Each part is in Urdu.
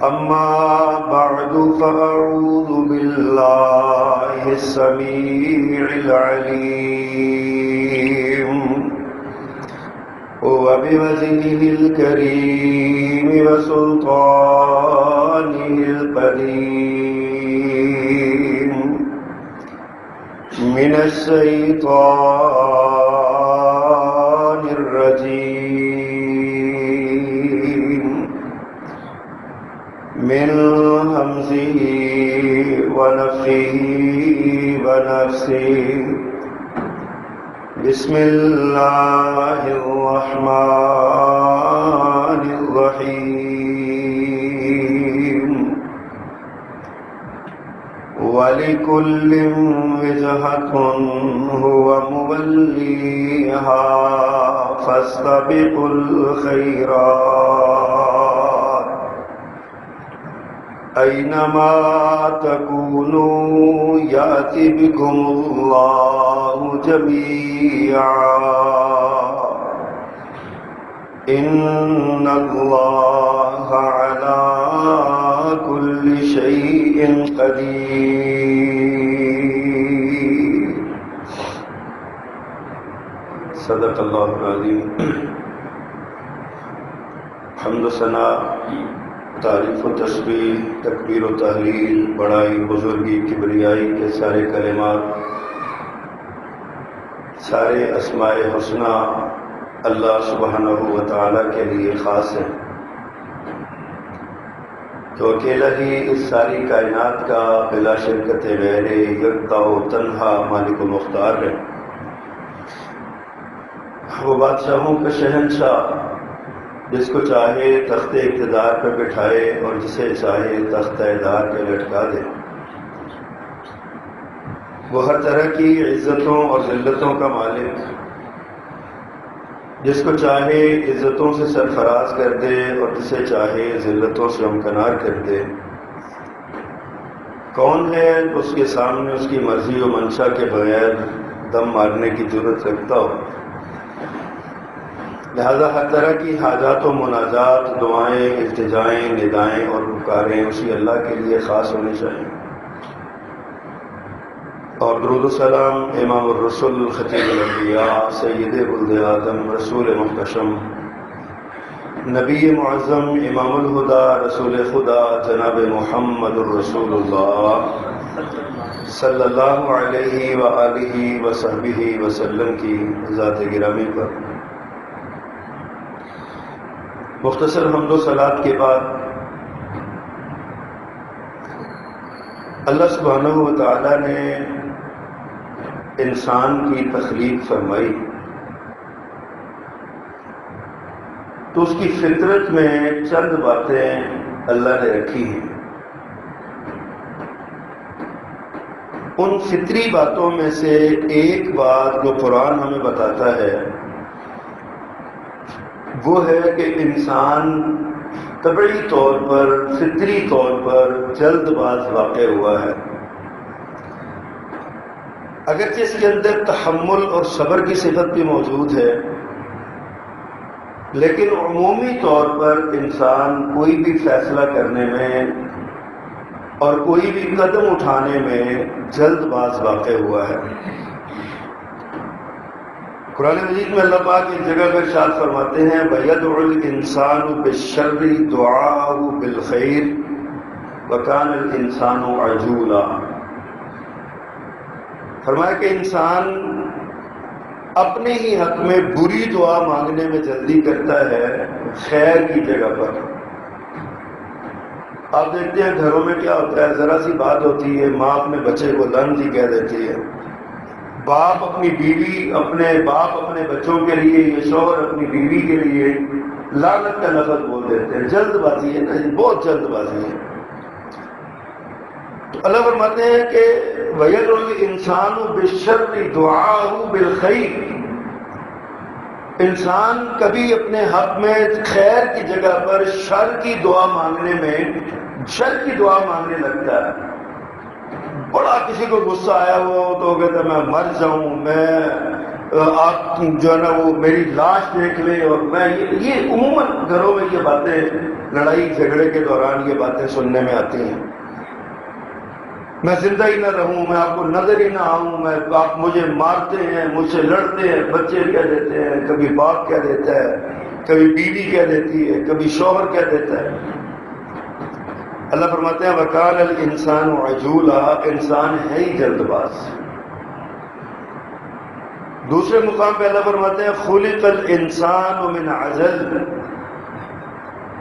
أما بعد فأعوذ بالله السميع العليم وبوجهه الكريم وسلطانه القديم من الشيطان الرجيم من همزه ونفخه ونفسه بسم الله الرحمن الرحيم ولكل وجهة هو موليها فاستبقوا الخيرات أينما تكونوا يأتي بكم الله جميعا إن الله على كل شيء قدير صدق اللہ العظیم. حمد و ثنا، تعریف و تسبیح، تکبیر و تحلیل، بڑائی، بزرگی، کبریائی کے سارے کلمات، سارے اسماء حسنہ اللہ سبحانہ و تعالیٰ کے لیے خاص ہے. تو اکیلا ہی اس ساری کائنات کا بلا شرکت غیر یکتا و تنہا مالک و مختار ہے. وہ بادشاہوں کا شہنشاہ، جس کو چاہے تخت اقتدار پہ بٹھائے اور جسے چاہے تخت دار پہ لٹکا دے. وہ ہر طرح کی عزتوں اور ذلتوں کا مالک، جس کو چاہے عزتوں سے سرفراز کر دے اور جسے چاہے ذلتوں سے امکنار کر دے. کون ہے اس کے سامنے اس کی مرضی و منشا کے بغیر دم مارنے کی جرت رکھتا ہو؟ لہذا ہر طرح کی حاجات و مناجات، دعائیں، التجائیں، ندائیں اور پکاریں اسی اللہ کے لیے خاص ہونی چاہیے. اور درود و سلام امام الرسل، خطیب الانبیاء، سید ولد آدم، رسول محتشم، نبی معظم، امام الہدا، رسول خدا، جناب محمد الرسول اللہ صلی اللہ علیہ وآلہ وصحبہ وسلم کی ذات گرامی پر مختصر حمد و صلات کے بعد اللہ سبحانہ و تعالیٰ نے انسان کی تخلیق فرمائی تو اس کی فطرت میں چند باتیں اللہ نے رکھی ہیں. ان فطری باتوں میں سے ایک بات جو قرآن ہمیں بتاتا ہے وہ ہے کہ انسان طبعی طور پر، فطری طور پر جلد باز واقع ہوا ہے. اگرچہ اس کے اندر تحمل اور صبر کی صفت بھی موجود ہے، لیکن عمومی طور پر انسان کوئی بھی فیصلہ کرنے میں اور کوئی بھی قدم اٹھانے میں جلد باز واقع ہوا ہے. قرآن مجید میں اللہ پاک ایک جگہ پر ارشاد فرماتے ہیں وَيَدْعُ الْإِنسَانُ بِالشَّرِّ دُعَاءَهُ بِالْخَيْرِ وَكَانَ الْإِنسَانُ عَجُولًا. فرمایا کہ انسان اپنے ہی حق میں بری دعا مانگنے میں جلدی کرتا ہے خیر کی جگہ پر. آپ دیکھتے ہیں گھروں میں کیا ہوتا ہے، ذرا سی بات ہوتی ہے ماں اپنے بچے کو لعنت ہی کہہ دیتی ہے، باپ اپنی بیوی، باپ اپنے بچوں کے لیے، یہ شوہر اپنی بیوی کے لیے لعنت کا لفظ بول دیتے ہیں. جلد بازی ہے نا، بہت جلد بازی ہے. تو اللہ فرماتے ہیں کہ وَيَدْعُ الْإِنسَانُ بِالشَّرِّ دُعَاءَهُ بِالْخَيْرِ. انسان کبھی اپنے حق میں خیر کی جگہ پر شر کی دعا مانگنے لگتا ہے. بڑا کسی کو غصہ آیا ہو تو کہتا ہے میں مر جاؤں، میں آپ جو ہے نا وہ میری لاش دیکھ لیں، اور میں یہ عموماً گھروں میں یہ باتیں لڑائی جھگڑے کے دوران یہ باتیں سننے میں آتی ہیں، میں زندہ ہی نہ رہوں، میں آپ کو نظر ہی نہ آؤں، آپ مجھے مارتے ہیں، مجھ سے لڑتے ہیں، بچے کہہ دیتے ہیں، کبھی باپ کہہ دیتا ہے، کبھی بیوی کہہ دیتی ہے، کبھی شوہر کہہ دیتا ہے۔ اللہ فرماتے ہیں وَقَالَ الْإِنسَانُ عَجُولًا، انسان ہے ہی جلد باز۔ دوسرے مقام پہ اللہ فرماتے ہیں خُلِقَ الْإِنسَانُ مِنْ عَجَلٍ،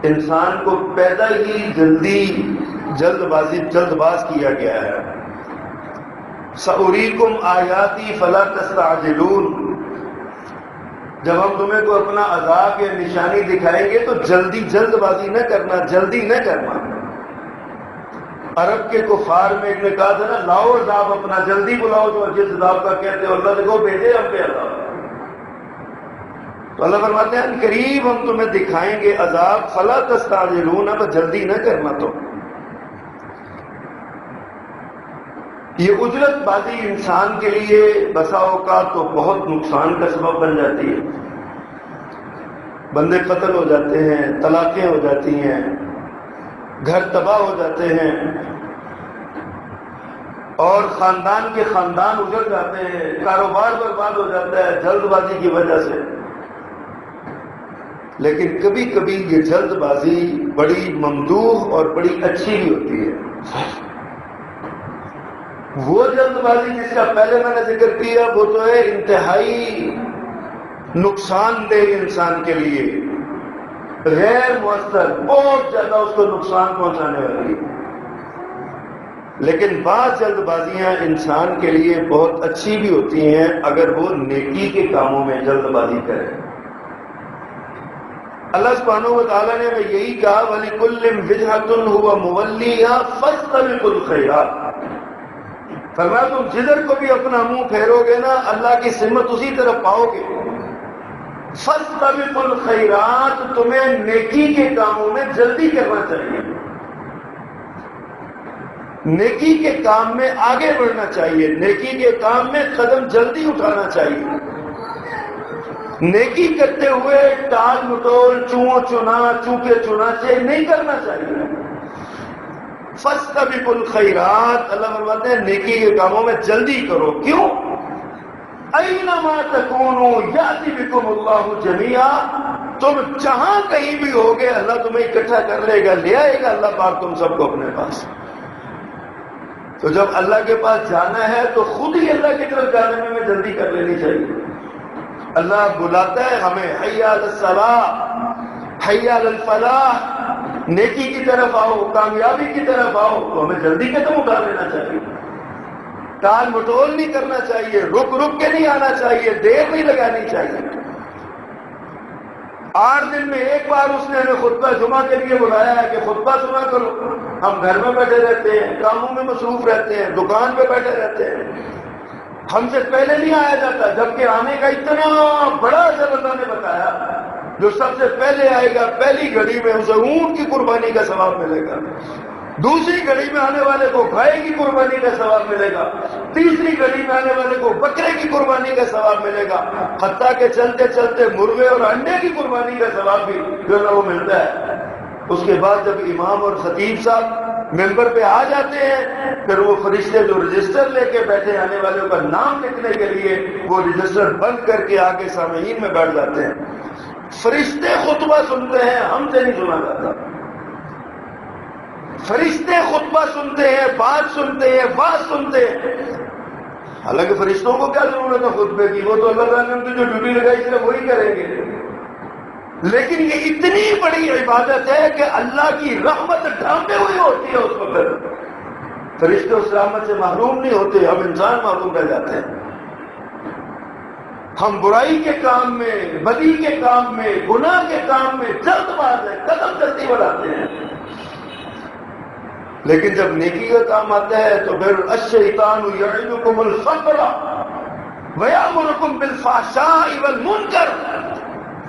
انسان کو پیدا ہی جلد باز کیا گیا ہے۔ سَأُرِيكُمْ آيَاتِي فَلَا تَسْتَعْجِلُونَ، جب ہم تمہیں کو اپنا عذاب یا نشانی دکھائیں گے تو جلد بازی نہ کرنا، جلدی نہ کرنا۔ عرب کے کفار میں ایک نے کہا تھا نا لاؤ عذاب اپنا، جلدی بلاؤ، جو جس عذاب کا کہتے ہو اللہ دیکھو بھیجے ہم پہ عذاب۔ تو اللہ فرماتے ہیں قریب ہم تمہیں دکھائیں گے عذاب، فلا تستعجلون، اب جلدی نہ کرنا۔ تو یہ اجرت بازی انسان کے لیے بسا اوقات تو بہت نقصان کا سبب بن جاتی ہے۔ بندے قتل ہو جاتے ہیں، طلاقیں ہو جاتی ہیں، گھر تباہ ہو جاتے ہیں، اور خاندان کے خاندان اجڑ جاتے ہیں، کاروبار برباد ہو جاتا ہے جلد بازی کی وجہ سے۔ لیکن کبھی کبھی یہ جلد بازی بڑی ممدوح اور بڑی اچھی بھی ہوتی ہے۔ وہ جلد بازی جس کا پہلے میں نے ذکر کیا وہ تو ہے انتہائی نقصان دہ انسان کے لیے، غیر مؤثر، بہت زیادہ اس کو نقصان پہنچانے والی ہے۔ لیکن بعض جلد بازیاں انسان کے لیے بہت اچھی بھی ہوتی ہیں اگر وہ نیکی کے کاموں میں جلد بازی کرے۔ اللہ سبحانہ و تعالیٰ نے ہمیں یہی کہا وَلِكُلٍّ وِجْهَةٌ هُوَ مُوَلِّيهَا فَاسْتَبِقُوا الْخَيْرَاتِ، فرمایا تم جدھر کو بھی اپنا منہ پھیرو گے نا اللہ کی سمت اسی طرف پاؤ گے۔ فَاسْتَبِقُوا الْخَيْرَاتِ، تمہیں نیکی کے کاموں میں جلدی کرنا چاہیے، نیکی کے کام میں آگے بڑھنا چاہیے، نیکی کے کام میں قدم جلدی اٹھانا چاہیے، نیکی کرتے ہوئے ٹال مٹول، چوں چنا چونکے چنانچے نہیں کرنا چاہیے۔ فَاسْتَبِقُوا الْخَيْرَاتِ، اللہ فرماتے ہیں نیکی کے کاموں میں جلدی کرو۔ کیوں؟ اَيْنَمَا تَكُونُوا يَأْتِ بِكُمُ اللَّهُ جَمِيعًا، تم جہاں کہیں بھی ہوگے اللہ تمہیں اکٹھا کر لے گا، لے آئے گا اللہ پاک تم سب کو اپنے پاس۔ تو جب اللہ کے پاس جانا ہے تو خود ہی اللہ کی طرف جانے میں ہمیں جلدی کر لینی چاہیے۔ اللہ بلاتا ہے ہمیں حی علی الصلاۃ، حی علی الفلاح، نیکی کی طرف آؤ، کامیابی کی طرف آؤ، تو ہمیں جلدی قدم اٹھا لینا چاہیے، ٹال مٹول نہیں کرنا چاہیے، رک کے نہیں آنا چاہیے، دیر نہیں لگانی چاہیے۔ 8 دن میں ایک بار اس نے ہمیں خطبہ جمعہ کے لیے بلایا ہے کہ خطبہ سنا کرو، ہم گھر میں بیٹھے رہتے ہیں، کاموں میں مصروف رہتے ہیں، دکان پہ بیٹھے رہتے ہیں، ہم سے پہلے نہیں آیا جاتا، جبکہ آنے کا اتنا بڑا اجر اللہ نے بتایا، جو سب سے پہلے آئے گا پہلی گھڑی میں اسے اونٹ کی قربانی کا ثواب ملے گا، دوسری گھڑی میں آنے والے کو گائے کی قربانی کا ثواب ملے گا، تیسری گھڑی میں آنے والے کو بکرے کی قربانی کا ثواب ملے گا، حتیٰ کہ چلتے چلتے مرغے اور انڈے کی قربانی کا ثواب بھی جو ہے وہ ملتا ہے۔ اس کے بعد جب امام اور خطیب صاحب ممبر پہ آ جاتے ہیں پھر وہ فرشتے جو رجسٹر لے کے بیٹھے آنے والوں کا نام لکھنے کے لیے وہ رجسٹر بند کر کے آگے سامعین میں بیٹھ جاتے ہیں، فرشتے خطبہ سنتے ہیں، ہم سے نہیں سنا جاتا، فرشتے خطبہ سنتے ہیں، بات سنتے ہیں، بات سنتے ہیں۔ حالانکہ فرشتوں کو کیا ضرورت ہے خطبے کی، وہ تو اللہ تعالیٰ نے ان کی جو ڈیوٹی لگائی صرف وہی کریں گے، لیکن یہ اتنی بڑی عبادت ہے کہ اللہ کی رحمت ڈھانپے ہوئی ہوتی ہے اس وقت، فرشتے اس رحمت سے محروم نہیں ہوتے، ہم انسان محروم رہ جاتے ہیں، ہم برائی کے کام میں، بدی کے کام میں، گناہ کے کام میں جلد باز ہیں، قدم جلدی بڑھاتے ہیں، لیکن جب نیکی کا کام آتا ہے تو پھر الشیطان یعدکم الفقر ویأمرکم بالفحشاء والمنکر،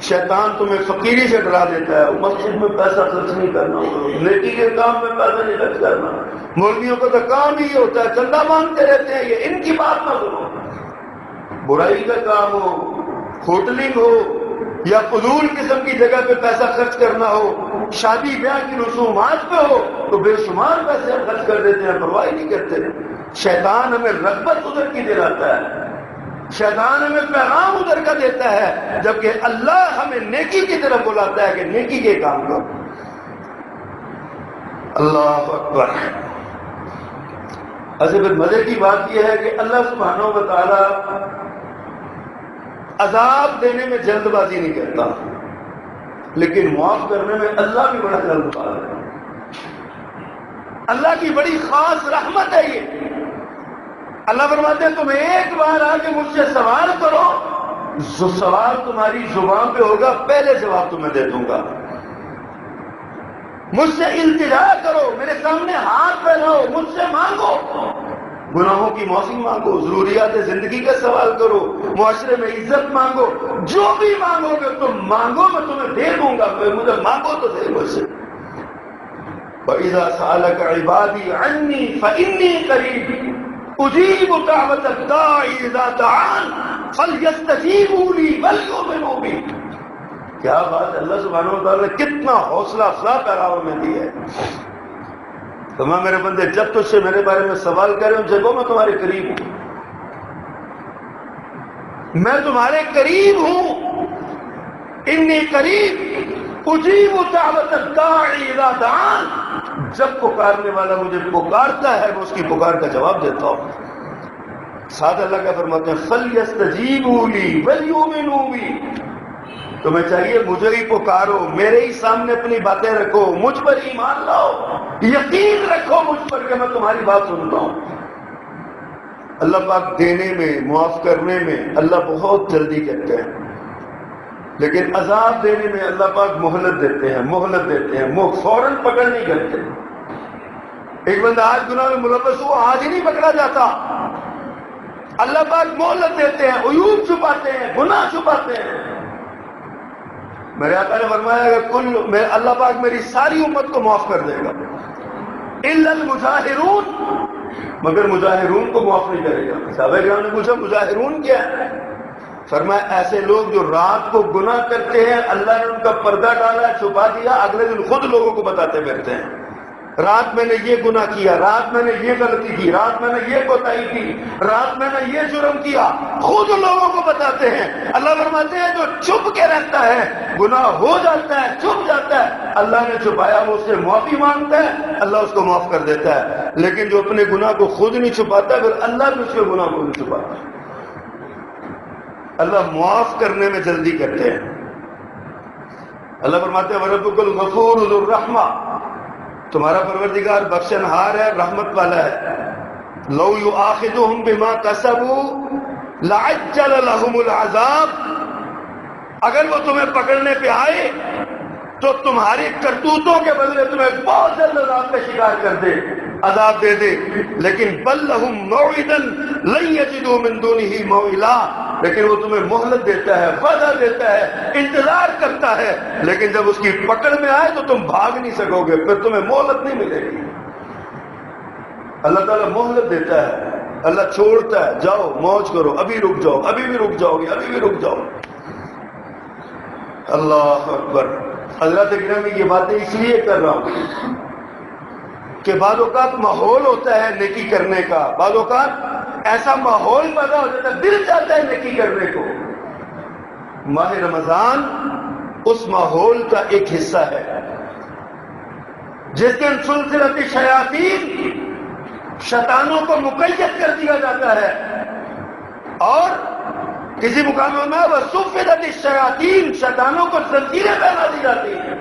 شیطان تمہیں فقیری سے ڈرا دیتا ہے، مسجد میں پیسہ خرچ نہیں کرنا، نیکی کے کام میں پیسہ نہیں خرچ کرنا، مولویوں کا تو کام ہی ہوتا ہے چندہ مانگتے رہتے ہیں، یہ ان کی بات نہ سنو، برائی کا کام ہو، ہوٹلنگ ہو، یا فضول قسم کی جگہ پہ پیسہ خرچ کرنا ہو، شادی بیاہ کی رسومات پہ ہو تو بے شمار پیسے ہم خرچ کر دیتے ہیں، پرواہ نہیں کرتے۔ شیطان ہمیں رغبت ادھر کی دلاتا ہے، شیطان ہمیں پیغام ادھر کا دیتا ہے، جبکہ اللہ ہمیں نیکی کی طرف بلاتا ہے کہ نیکی کے کام کرو۔ اللہ اکبر۔ ایسے پھر مزے کی بات یہ ہے کہ اللہ سبحانہ و تعالی عذاب دینے میں جلد بازی نہیں کرتا، لیکن معاف کرنے میں اللہ بھی بڑا جلد باز ہے۔ اللہ کی بڑی خاص رحمت ہے یہ۔ اللہ فرماتے ہیں تم ایک بار آ کے مجھ سے سوال کرو، جو سوال تمہاری زبان پہ ہوگا پہلے جواب تمہیں دے دوں گا۔ مجھ سے التجا کرو، میرے سامنے ہاتھ پھیلاؤ، مجھ سے مانگو، گناہوں کی معافی مانگو، ضروریات زندگی کا سوال کرو، معاشرے میں عزت مانگو، جو بھی مانگو گے تم مانگو، میں تمہیں دے دوں گا، مجھے مانگو تو دے مجھ سے۔ وَإِذَا سَأَلَكَ عِبَادِي عَنِّي فَإِنِّي قَرِيبٌ أُجِيبُ دَعْوَةَ الدَّاعِ إِذَا دَعَانِ فَلْيَسْتَجِيبُوا لِي وَلْيُؤْمِنُوا بِي۔ کیا بات، اللہ سبحانہ و تعالیٰ نے کتنا حوصلہ افزا پیغام میں دی ہے۔ تمام میرے بندے جب تجھ سے میرے بارے میں سوال کریں ان سے کہو میں تمہارے قریب ہوں، میں تمہارے قریب ہوں۔ انی قریب اجیب دعوت الداعی اذا دعان، جب پکارنے والا مجھے پکارتا ہے میں اس کی پکار کا جواب دیتا ہوں۔ ساتھ اللہ کا فرماتے ہیں فَلْيَسْتَجِيبُوا لِي وَلْيُؤْمِنُوا بِي، تمہیں چاہیے مجھے ہی پکارو، میرے ہی سامنے اپنی باتیں رکھو، مجھ پر ایمان لاؤ، یقین رکھو مجھ پر کہ میں تمہاری بات سنتا ہوں۔ اللہ پاک دینے میں، معاف کرنے میں اللہ بہت جلدی کرتے ہیں، لیکن عذاب دینے میں اللہ پاک مہلت دیتے ہیں، مہلت دیتے ہیں، فوراً پکڑ نہیں کرتے۔ ایک بندہ آج گناہ میں ملوث ہوا، آج ہی نہیں پکڑا جاتا، اللہ پاک مہلت دیتے ہیں، عیوب چھپاتے ہیں، گناہ چھپاتے ہیں۔ میرے آقا نے فرمایا کہ اللہ پاک میری ساری امت کو معاف کر دے گا الا المجاہرون، مگر مجاہرون کو معاف نہیں کرے گا۔ صحابہ کرام نے پوچھا مجاہرون کیا ہے؟ فرمایا ایسے لوگ جو رات کو گناہ کرتے ہیں، اللہ نے ان کا پردہ ڈالا، چھپا دیا، اگلے دن خود لوگوں کو بتاتے پھرتے ہیں رات میں نے یہ گناہ کیا، رات میں نے یہ غلطی کی، رات میں نے یہ کوتاہی کی، رات میں نے یہ جرم کیا، خود لوگوں کو بتاتے ہیں۔ اللہ فرماتے ہیں جو چھپ کے رہتا ہے گناہ ہو جاتا ہے، چھپ جاتا ہے، اللہ نے چھپایا وہ اس سے معافی مانگتا ہے، اللہ اس کو معاف کر دیتا ہے۔ لیکن جو اپنے گناہ کو خود نہیں چھپاتا پھر اللہ بھی اس کے گناہ کو نہیں چھپاتا۔ اللہ معاف کرنے میں جلدی کرتے ہیں۔ اللہ فرماتے ہیں وَرَبُّكَ الْغَفُورُ ذُو الرَّحْمَةِ، تمہارا پروردگار بخشن ہار ہے، رحمت والا ہے۔ لو یؤاخذہم بما کسبوا لعجل لهم العذاب، اگر وہ تمہیں پکڑنے پہ آئے تو تمہاری کرتوتوں کے بدلے تمہیں بہت جلد عذاب کا شکار کر دے، عذاب دے دے۔ لیکن بل لهم موعدا لن یجدوا من دونہ موئلا، لیکن وہ تمہیں مہلت دیتا ہے، وعدہ دیتا ہے، انتظار کرتا ہے، لیکن جب اس کی پکڑ میں آئے تو تم بھاگ نہیں سکو گے، پھر تمہیں مہلت نہیں ملے گی۔ اللہ تعالیٰ مہلت دیتا ہے، اللہ چھوڑتا ہے، جاؤ موج کرو، ابھی رک جاؤ، ابھی بھی رک جاؤ گے، ابھی بھی رک جاؤ۔ اللہ اکبر۔ حضرات گرامی یہ باتیں اس لیے کر رہا ہوں کہ بعض اوقات ماحول ہوتا ہے نیکی کرنے کا، بعض اوقات ایسا ماحول پیدا ہو جاتا ہے دل چاہتا ہے نیکی کرنے کو۔ ماہ رمضان اس ماحول کا ایک حصہ ہے جس دن سلسلۃ الشیاطین، شیطانوں کو مقید کر دیا جاتا ہے، اور کسی مقام میں وَصُفِّدَتِ الشَّيَاطِينُ، شیطانوں کو زنجیریں پہنا دی جاتی ہیں،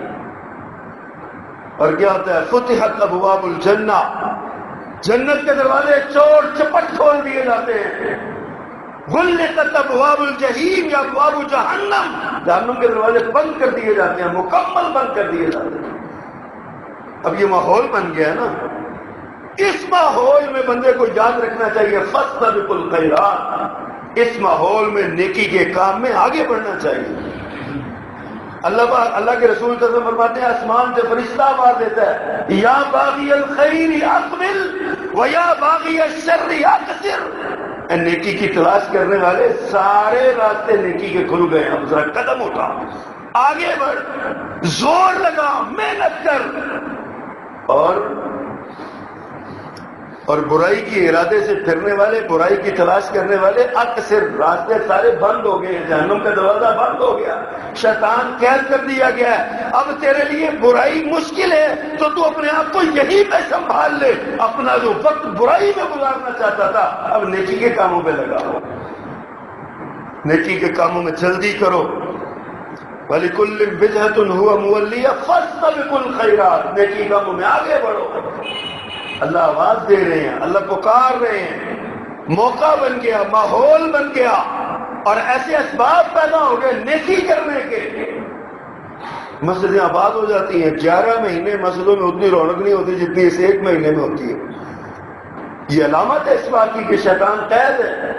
اور کیا ہوتا ہے فتحت ابواب الجنہ، جنت کے دروازے چور چپٹ کھول دیے جاتے ہیں۔ غلقت ابواب الجحیم یا ابواب جہنم، جہنم کے دروازے بند کر دیے جاتے ہیں، مکمل بند کر دیے جاتے ہیں۔ اب یہ ماحول بن گیا ہے نا، اس ماحول میں بندے کو یاد رکھنا چاہیے فاستبقوا الخیرات، اس ماحول میں نیکی کے کام میں آگے بڑھنا چاہیے۔ اللہ کے رسول صلی اللہ علیہ وسلم فرماتے ہیں آسمان سے فرشتہ آواز دیتا ہے یا باغی الخیر اقبل و یا باغی الشر اقصر، نیکی کی تلاش کرنے والے سارے راستے نیکی کے کھل گئے. اب ذرا قدم اٹھا، آگے بڑھ، زور لگا، محنت کر. اور برائی کے ارادے سے پھرنے والے، برائی کی تلاش کرنے والے، اکثر راستے سارے بند ہو گئے ہیں. جہنم کا دروازہ بند ہو گیا، شیطان قید کر دیا گیا ہے. اب تیرے لیے برائی مشکل ہے تو تو اپنے آپ کو یہی پہ سنبھال لے. اپنا جو وقت برائی میں گزارنا چاہتا تھا اب نیکی کے کاموں پہ لگا ہو. نیکی کے کاموں میں جلدی کرو. وَلِكُلٍّ وِجْهَةٌ هُوَ مُوَلِّيهَا فَاسْتَبِقُوا الْخَيْرَاتِ. نیکی کاموں میں آگے بڑھو. اللہ آواز دے رہے ہیں، اللہ پکار رہے ہیں. موقع بن گیا، ماحول بن گیا، اور ایسے اسباب پیدا ہو گئے نیکی کرنے کے. مسجدیں آباد ہو جاتی ہیں. 11 مہینے مسجدوں میں اتنی رونق نہیں ہوتی جتنی اس 1 مہینے میں ہوتی ہے. یہ علامت ہے اس بات کی کہ شیطان قید ہے.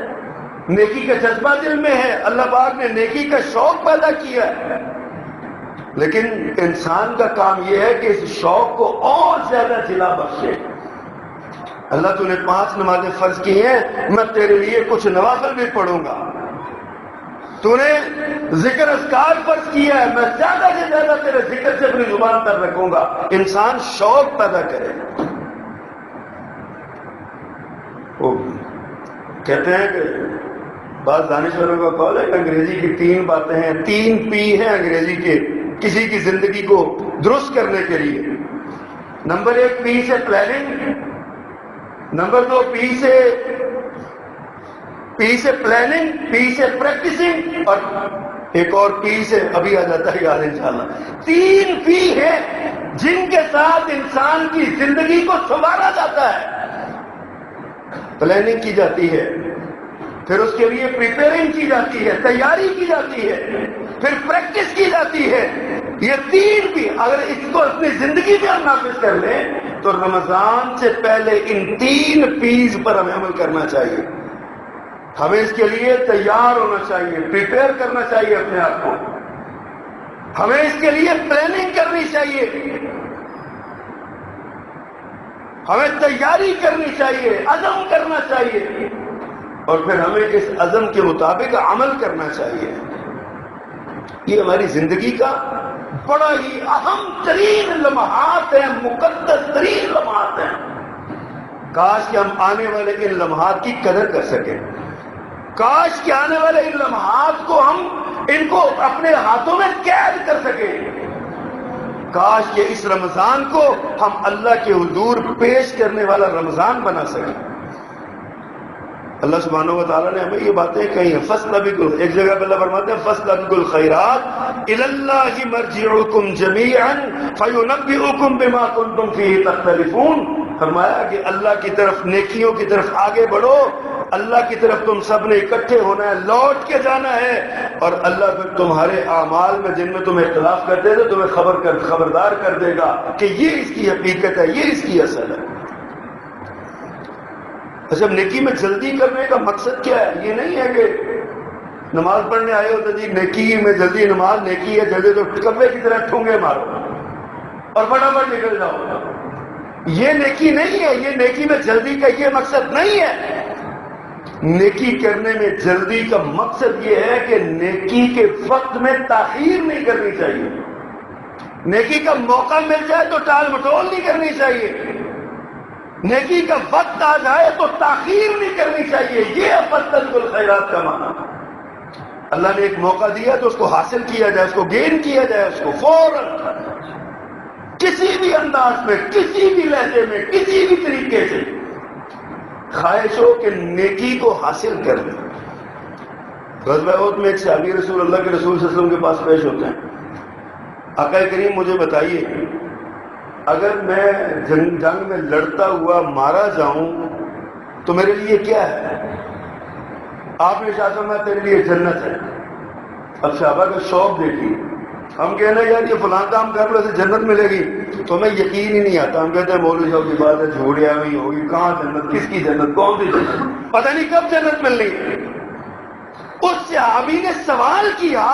نیکی کا جذبہ دل میں ہے، اللہ پاک نے نیکی کا شوق پیدا کیا ہے، لیکن انسان کا کام یہ ہے کہ اس شوق کو اور زیادہ جلا بخشے. اللہ تو نے 5 نمازیں فرض کی ہیں، میں تیرے لیے کچھ نوافل بھی پڑھوں گا. تو نے ذکر اذکار فرض کیا ہے، میں زیادہ سے زیادہ تیرے ذکر سے اپنی زبان پر رکھوں گا. انسان شوق پیدا کرے. وہ کہتے ہیں کہ بعض دانشوروں کا قول ہے کہ انگریزی کی 3 باتیں ہیں، 3 پی ہیں انگریزی کے کسی کی زندگی کو درست کرنے کے لیے. نمبر 1 پی سے پلاننگ، نمبر 2 پی سے پلاننگ، پی سے پریکٹسنگ، اور ایک اور پی سے ابھی آ جاتا ہے یاد انشاءاللہ. 3 پی ہیں جن کے ساتھ انسان کی زندگی کو سنوارا جاتا ہے. پلاننگ کی جاتی ہے، پھر اس کے لیے پریپیرنگ کی جاتی ہے، تیاری کی جاتی ہے، پھر پریکٹس کی جاتی ہے. یہ 3 بھی اگر اس کو اپنی زندگی میں ہم نافذ کر لیں تو رمضان سے پہلے ان 3 پیز پر ہمیں عمل کرنا چاہیے. ہمیں اس کے لیے تیار ہونا چاہیے، پریپیئر کرنا چاہیے اپنے آپ کو. ہمیں اس کے لیے پلاننگ کرنی چاہیے، ہمیں تیاری کرنی چاہیے، عزم کرنا چاہیے، اور پھر ہمیں اس عزم کے مطابق عمل کرنا چاہیے. یہ ہماری زندگی کا بڑا ہی اہم ترین لمحات ہیں، مقدس ترین لمحات ہیں. کاش کہ ہم آنے والے ان لمحات کی قدر کر سکیں. کاش کہ آنے والے ان لمحات کو ہم ان کو اپنے ہاتھوں میں قید کر سکیں. کاش کہ اس رمضان کو ہم اللہ کے حضور پیش کرنے والا رمضان بنا سکیں. اللہ سبحانہ و تعالیٰ نے ہمیں یہ باتیں کہی ہیں. فَاسْتَبِقُوا، ایک جگہ پہ اللہ فرماتے ہیں فَاسْتَبِقُوا الْخَيْرَاتِ إِلَى اللَّهِ مَرْجِعُكُمْ جَمِيعًا فَيُنَبِّئُكُم بِمَا كُنتُمْ فِيهِ تَخْتَلِفُونَ. فرمایا کہ اللہ کی طرف، نیکیوں کی طرف آگے بڑھو. اللہ کی طرف تم سب نے اکٹھے ہونا ہے، لوٹ کے جانا ہے، اور اللہ پھر تمہارے اعمال میں جن میں تم اختلاف کرتے تھے تمہیں خبردار کر دے گا کہ یہ اس کی حقیقت ہے، یہ اس کی اصل ہے. اچھا، نیکی میں جلدی کرنے کا مقصد کیا ہے؟ یہ نہیں ہے کہ نماز پڑھنے آئے ہو تو جی نیکی میں جلدی، نماز نیکی ہے، جلدی تو کبے کی طرح ٹھونگے مارو اور فٹافٹ نکل جاؤ. یہ نیکی نہیں ہے. یہ نیکی میں جلدی کا یہ مقصد نہیں ہے. نیکی کرنے میں جلدی کا مقصد یہ ہے کہ نیکی کے وقت میں تاخیر نہیں کرنی چاہیے. نیکی کا موقع مل جائے تو ٹال مٹول نہیں کرنی چاہیے. نیکی کا وقت آ جائے تو تاخیر نہیں کرنی چاہیے. یہ ہے فاستبقوا الخیرات کا معنی. اللہ نے ایک موقع دیا تو اس کو حاصل کیا جائے، اس کو گین کیا جائے، اس کو فوراً کسی بھی انداز میں، کسی بھی لہجے میں، کسی بھی طریقے سے خواہش ہو کہ نیکی کو حاصل کر لیں. غزوہ احد میں ایک صحابی رسول اللہ کے رسول صلی اللہ علیہ وسلم کے پاس پیش ہوتے ہیں. آقا کریم مجھے بتائیے، اگر میں جنگ میں لڑتا ہوا مارا جاؤں تو میرے لیے کیا ہے؟ آپ نے ارشاد فرمایا تیرے لیے جنت ہے. اب صحابہ کا شوق دیکھیے. ہم کہنا یار یہ فلاں کام کر لو سے جنت ملے گی، تو ہمیں یقین ہی نہیں آتا. ہم کہتے ہیں مولوی صاحب کی بات ہے، جھوڑیا ہوئی ہوگی، کہاں جنت، کس کی جنت، کون سی جنت، پتہ نہیں کب جنت مل رہی. اس صحابی نے سوال کیا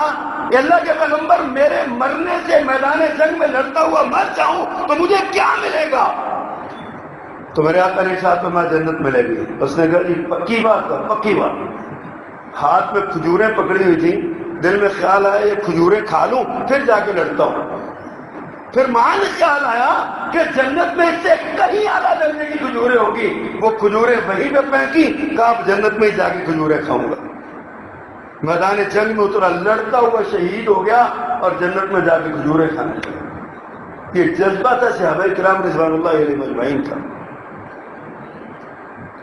کہ اللہ کے پیغمبر میرے مرنے سے میدان جنگ میں لڑتا ہوا مر جاؤں تو مجھے کیا ملے گا؟ تو میرے آقا نے ساتھ میں جنت ملے گی. اس نے کہا جی پکی بات کر, پکی بات. ہاتھ میں کھجوریں پکڑی ہوئی تھی, دل میں خیال آیا یہ کھجوریں کھا لوں پھر جا کے لڑتا ہوں. پھر مان خیال آیا کہ جنت میں اس سے کہیں اعلیٰ درجے کی کھجوریں ہوگی. وہ کھجوریں وہیں پہ پھینکی, کہا اب جنت میں ہی جا کے کھجوریں کھاؤں گا. میدان جنگ میں اترا, لڑتا ہوا شہید ہو گیا اور جنت میں جا کے کھجوریں کھانے لگا. یہ جذبہ تھا صحابہ کرام رضوان اللہ علیہم اجمعین کا.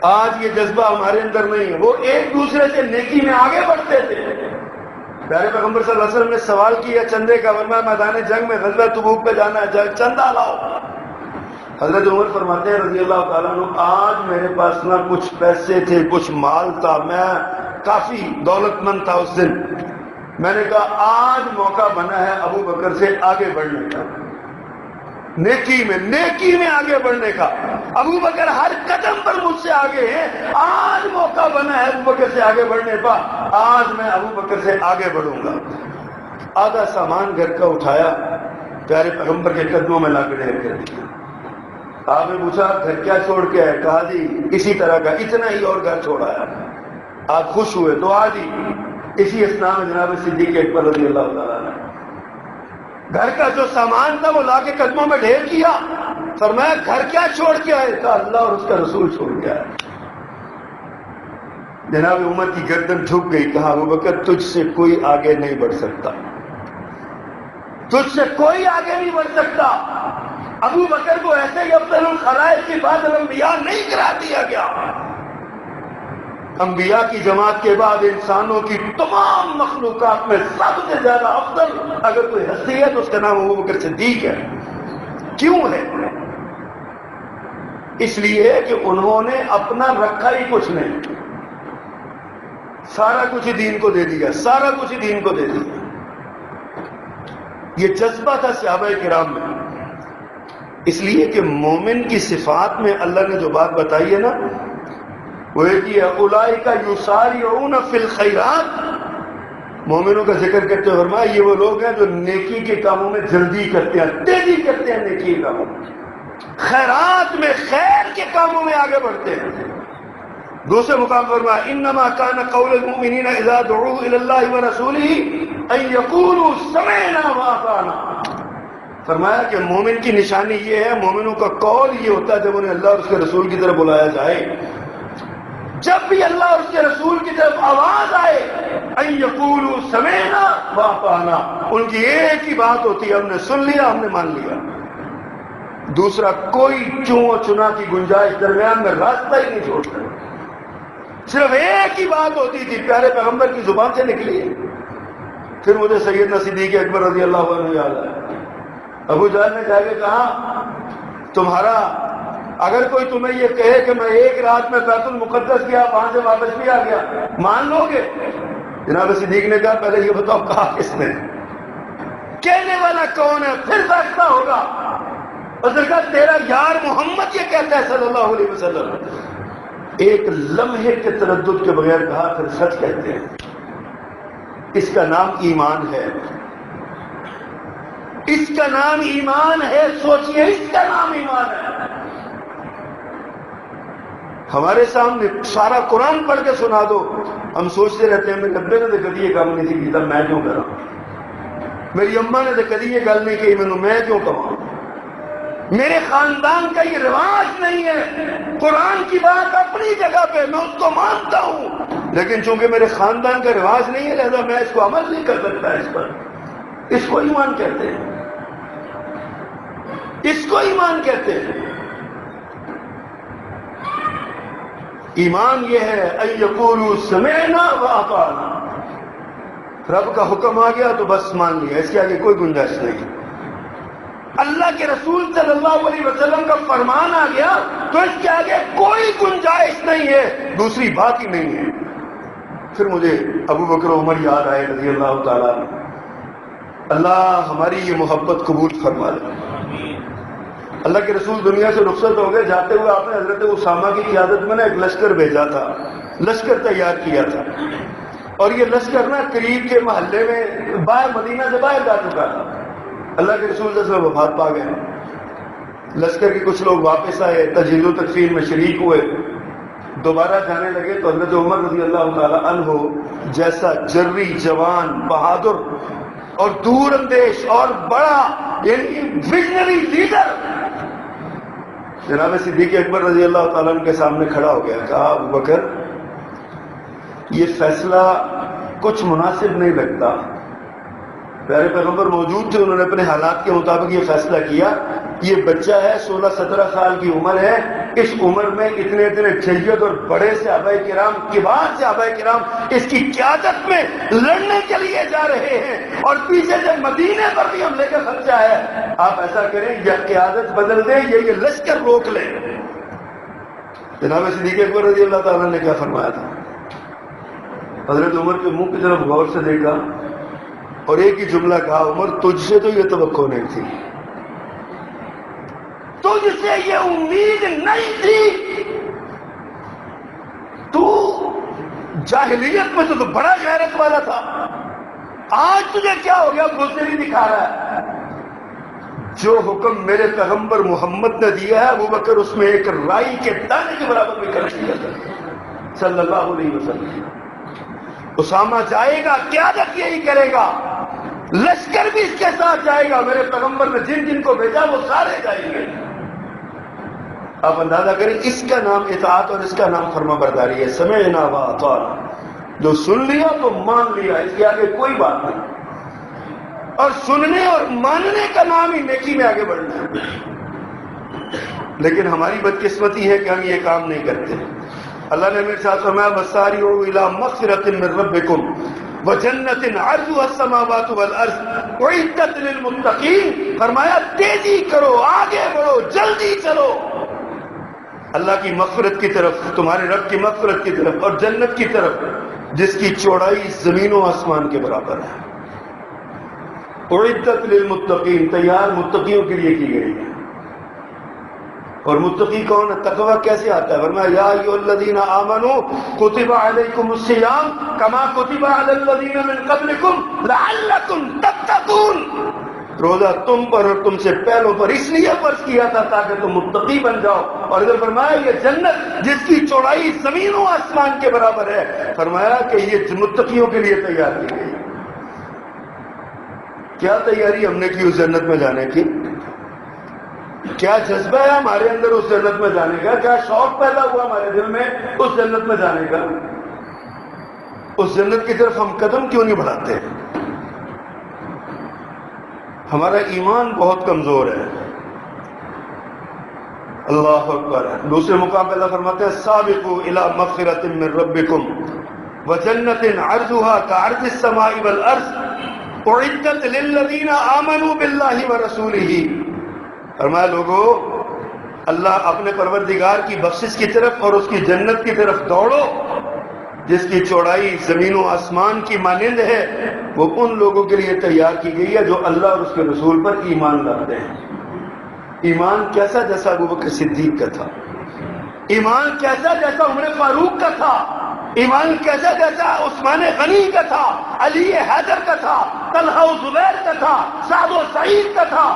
آج یہ جذبہ ہمارے اندر نہیں ہے. وہ ایک دوسرے سے نیکی میں آگے بڑھتے تھے. پیارے پیغمبر صلی اللہ علیہ وسلم نے سوال کیا چندے کا, ورنہ میدان جنگ میں غزوہ تبوک پہ جانا ہے, چندہ لاؤ. حضرت عمر فرماتے ہیں رضی اللہ تعالیٰ عنہ, آج میرے پاس نہ کچھ پیسے تھے کچھ مال تھا, میں کافی دولت مند تھا اس دن. میں نے کہا آج موقع بنا ہے ابو بکر سے آگے بڑھنے کا, نیکی میں آگے بڑھنے کا. ابو بکر ہر قدم پر مجھ سے آگے ہیں, آج موقع بنا ہے ابو بکر سے آگے بڑھنے کا, آج میں ابو بکر سے آگے بڑھوں گا. آدھا سامان گھر کا اٹھایا, پیارے پیغمبر کے قدموں میں لا کے ڈھیر کر دیا. آپ نے پوچھا گھر کیا چھوڑ کے آئے؟ کہا جی اسی طرح کا اتنا ہی اور گھر چھوڑا ہے. آپ خوش ہوئے تو آج ہی اسی اسنا میں جناب صدیق اکبر رضی اللہ تعالیٰ نے گھر کا جو سامان تھا وہ لا کے قدموں میں ڈھیر کیا. فرمایا گھر کیا چھوڑ کے آئے؟ کہا اللہ اور اس کا رسول چھوڑ کے آئے. جناب عمر کی گردن جھک گئی. کہا ابو بکر تجھ سے کوئی آگے نہیں بڑھ سکتا, تجھ سے کوئی آگے نہیں بڑھ سکتا. ابو بکر کو ایسے ہی افضل الخلائق کی بات الانبیاء نہیں کرا دیا گیا. انبیاء کی جماعت کے بعد انسانوں کی تمام مخلوقات میں سب سے زیادہ افضل اگر کوئی ہستی ہے تو اس کا نام ابو بکر صدیق ہے. کیوں ہے؟ اس لیے کہ انہوں نے اپنا رکھا ہی کچھ نہیں, سارا کچھ ہی دین کو دے دیا, سارا کچھ ہی دین کو دے دیا. یہ جذبہ تھا صحابہ کرام میں. اس لیے کہ مومن کی صفات میں اللہ نے جو بات بتائی ہے نا وہ ایک ہی ہے, اولئک یسارعون فی الخیرات. مومنوں کا ذکر کرتے ہوئے فرمایا یہ وہ لوگ ہیں جو نیکی کے کاموں میں جلدی کرتے ہیں, تیزی کرتے ہیں نیکی کے کاموں میں, خیرات میں, خیر کے کاموں میں آگے بڑھتے ہیں. دوسرے مقام پر فرمایا انما کان قول المؤمنین اذا دعوا الی اللہ ورسولہ ان یقولوا سمعنا واطعنا. فرمایا کہ مومن کی نشانی یہ ہے, مومنوں کا قول یہ ہوتا ہے جب انہیں اللہ اور اس کے رسول کی طرف بلایا جائے, جب بھی اللہ اور اس کے رسول کی طرف آواز آئے ان یقولوا سمعنا واطعنا, ان کی ایک ہی بات ہوتی ہے ہم نے سن لیا, ہم نے مان لیا. دوسرا کوئی چوں و چنا کی گنجائش درمیان میں راستہ ہی نہیں چھوڑتا. صرف ایک ہی بات ہوتی تھی, پیارے پیغمبر کی زبان سے نکلی. پھر مجھے سیدنا صدیق اکبر رضی اللہ عنہ یاد آیا. ابو جہل نے جا کے کہا تمہارا اگر کوئی تمہیں یہ کہے کہ میں ایک رات میں بیت المقدس گیا وہاں سے واپس بھی آ گیا, مان لو گے؟ جناب صدیق نے کہا پہلے یہ بتاؤ کہا کس نے, کہنے والا کون ہے, پھر فیصلہ ہوگا. اس نے کہا تیرا یار محمد یہ کہتا ہے صلی اللہ علیہ وسلم. ایک لمحے کے تردد کے بغیر کہا پھر سچ کہتے ہیں. اس کا نام ایمان ہے, اس کا نام ایمان ہے. سوچئے اس کا نام ایمان ہے. ہمارے سامنے سارا قرآن پڑھ کے سنا دو, ہم سوچتے رہتے ہیں میرے ابے نے تو کبھی یہ کام نہیں کیا, میں کیوں کرا, میری اماں نے تو کبھی یہ گل نہیں کی, میں کیوں کہوں, میرے خاندان کا یہ رواج نہیں ہے. قرآن کی بات اپنی جگہ پہ میں اس کو مانتا ہوں, لیکن چونکہ میرے خاندان کا رواج نہیں ہے لہذا میں اس کو عمل نہیں کر سکتا. اس پر اس کو ایمان کہتے ہیں, اس کو ایمان کہتے ہیں. ایمان یہ ہے ان یقولوا سمعنا واطعنا, رب کا حکم آ گیا تو بس مان لیا, اس کے آگے کوئی گنجائش نہیں. اللہ کے رسول صلی اللہ علیہ وسلم کا فرمان آ گیا تو اس کے آگے کوئی گنجائش نہیں ہے, دوسری بات ہی نہیں ہے. پھر مجھے ابو بکر و عمر یاد آئے رضی اللہ تعالیٰ عنہ. اللہ ہماری یہ محبت قبول فرما لے. اللہ کے رسول دنیا سے رخصت ہو گئے, جاتے ہوئے آپ نے حضرت اسامہ کی قیادت میں ایک لشکر بھیجا تھا, لشکر تیار کیا تھا, اور یہ لشکر قریب کے محلے میں باہر مدینہ سے باہر جا چکا تھا. اللہ کے رسول صلی اللہ علیہ وسلم وفات پا گئے. لشکر کے کچھ لوگ واپس آئے، تجہیز و تکفین میں شریک ہوئے، دوبارہ جانے لگے تو حضرت عمر رضی اللہ تعالی عنہ جیسا جری، جوان، بہادر اور دور اندیش اور بڑا یعنی ویژنری لیڈر جناب صدیق اکبر رضی اللہ تعالیٰ عنہ کے سامنے کھڑا ہو گیا، کہا ابو بکر یہ فیصلہ کچھ مناسب نہیں لگتا. پیارے پیغمبر موجود تھے، انہوں نے اپنے حالات کے مطابق یہ فیصلہ کیا. یہ بچہ ہے، 16-17 سال کی عمر ہے، اس عمر میں اتنے اتنے سید اور بڑے صحابہ کرام، کبار صحابہ کرام اس کی قیادت میں لڑنے کے لیے جا رہے ہیں، اور پیچھے سے مدینے پر بھی حملے کا خدشہ ہے. آپ ایسا کریں یا قیادت بدل دیں یا یہ لشکر روک لیں. جناب صدیق اکبر رضی اللہ تعالیٰ نے کیا فرمایا تھا؟ حضرت عمر کے منہ کی طرف غور سے دیکھا اور ایک ہی جملہ کہا، عمر تجھ سے تو یہ توقع نہیں تھی، تجھ سے یہ امید نہیں تھی. تو جاہلیت میں تو بڑا غیرت والا تھا، آج تجھے کیا ہو گیا؟ بزدلی دکھا رہا ہے. جو حکم میرے پیغمبر محمد نے دیا ہے ابو بکر اس میں ایک رائی کے دانے کے برابر بھی خرچ کیا تھا صلی اللہ علیہ وسلم. اسامہ جائے گا، قیادت یہی کرے گا، لشکر بھی اس کے ساتھ جائے گا. میرے پیغمبر نے جن جن کو بھیجا وہ سارے جائیں گے. آپ اندازہ کریں، اس کا نام اطاعت اور اس کا نام فرما برداری ہے. سمعنا واطعنا، جو سن لیا تو مان لیا، اس کے آگے کوئی بات نہیں. اور سننے اور ماننے کا نام ہی نیکی میں آگے بڑھنا ہے. لیکن ہماری بدقسمتی ہے کہ ہم یہ کام نہیں کرتے. اللہ نے میرے ساتھ فرمایا وَسَارِعُوا إِلَىٰ مَغْفِرَةٍ مِّن رَّبِّكُمْ وَجَنَّةٍ عَرْضُهَا السَّمَاوَاتُ وَالْأَرْضُ أُعِدَّتْ لِلْمُتَّقِينَ. فرمایا تیزی کرو، آگے بڑھو، جلدی چلو اللہ کی مغفرت کی طرف، تمہارے رب کی مغفرت کی طرف اور جنت کی طرف جس کی چوڑائی زمین و آسمان کے برابر ہے. اعدت للمتقین، تیار متقیوں کے لیے کی گئی ہے. اور متقی کون ہے؟ تقوی کیسے آتا ہے؟ فرمایا یا ایھا الذین آمنوا کتب علیکم الصیام کما کتب علی الذین من قبلکم لعلکم تتقون. روزہ تم پر اور تم سے پہلوں پر اس لیے فرض کیا تھا تاکہ تم متقی بن جاؤ. اور ادھر فرمایا یہ جنت جس کی چوڑائی زمین و آسمان کے برابر ہے، فرمایا کہ یہ متقیوں کے لیے تیار کی گئی. کیا تیاری ہم نے کی اس جنت میں جانے کی؟ کیا جذبہ ہے ہمارے اندر اس جنت میں جانے کا؟ کیا شوق پیدا ہوا ہمارے دل میں اس جنت میں جانے کا؟ اس جنت کی طرف ہم قدم کیوں نہیں بڑھاتے؟ ہمارا ایمان بہت کمزور ہے. اللہ اکبر. دوسرے مقام پہ اللہ فرماتے ہیں سابقوا الی مغفرۃ من ربکم وجنۃ عرضها كعرض السماء والارض اعدت للذین آمنوا باللہ ورسولہ. فرمایا لوگو اللہ اپنے پروردگار کی بخشش کی طرف اور اس کی جنت کی طرف دوڑو جس کی چوڑائی زمین و آسمان کی مانند ہے. وہ ان لوگوں کے لیے تیار کی گئی ہے جو اللہ اور اس کے رسول پر ایمان لاتے ہیں. ایمان کیسا؟ جیسا ابو بکر صدیق کا تھا. ایمان کیسا؟ جیسا عمر فاروق کا تھا. ایمان کیسا؟ جیسا عثمان غنی کا تھا، علی حیدر کا تھا، طلحہ و زبیر کا تھا، سعد و سعید کا تھا،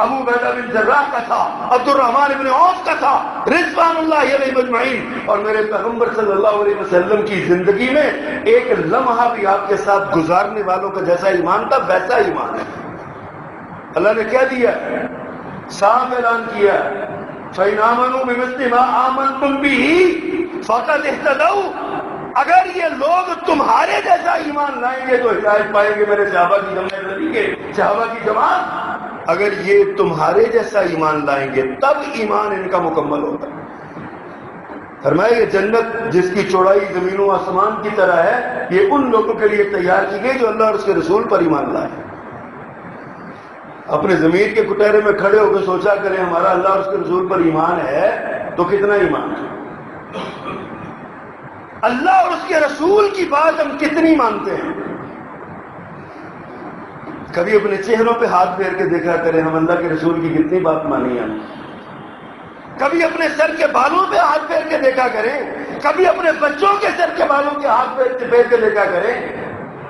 ابو عبیدہ بن جراح کا تھا، عبد الرحمن بن عوف کا تھا، رضوان اللہ علیہم اجمعین. اور میرے پیغمبر صلی اللہ علیہ وسلم کی زندگی میں ایک لمحہ بھی آپ کے ساتھ گزارنے والوں کا جیسا ایمان تھا ویسا ایمان ہے. اللہ نے کیا دیا؟ صاف اعلان کیا فَإِنْ آمَنُوا بِمِثْلِ مَا آمَنْتُمْ بِهِ فَقَدِ اهْتَدَوْا. اگر یہ لوگ تمہارے جیسا ایمان لائیں گے تو ہدایت پائیں گے. میرے صحابہ کی جماعت، صحابہ کی جماعت، اگر یہ تمہارے جیسا ایمان لائیں گے تب ایمان ان کا مکمل ہوگا. فرمایا یہ جنت جس کی چوڑائی زمین و آسمان کی طرح ہے یہ ان لوگوں کے لیے تیار کی گئی جو اللہ اور اس کے رسول پر ایمان لائے. اپنے ضمیر کے کٹہرے میں کھڑے ہو کے سوچا کریں ہمارا اللہ اور اس کے رسول پر ایمان ہے تو کتنا ایمان ہے. اللہ اور اس کے رسول کی بات ہم کتنی مانتے ہیں. کبھی اپنے چہروں پہ ہاتھ پھیر کے دیکھا کریں ہم اللہ کے رسول کی کتنی بات مانی ہے. کبھی اپنے سر کے بالوں پہ ہاتھ پھیر کے دیکھا کریں. کبھی اپنے بچوں کے سر کے بالوں کے ہاتھ پھیر کے دیکھا کریں.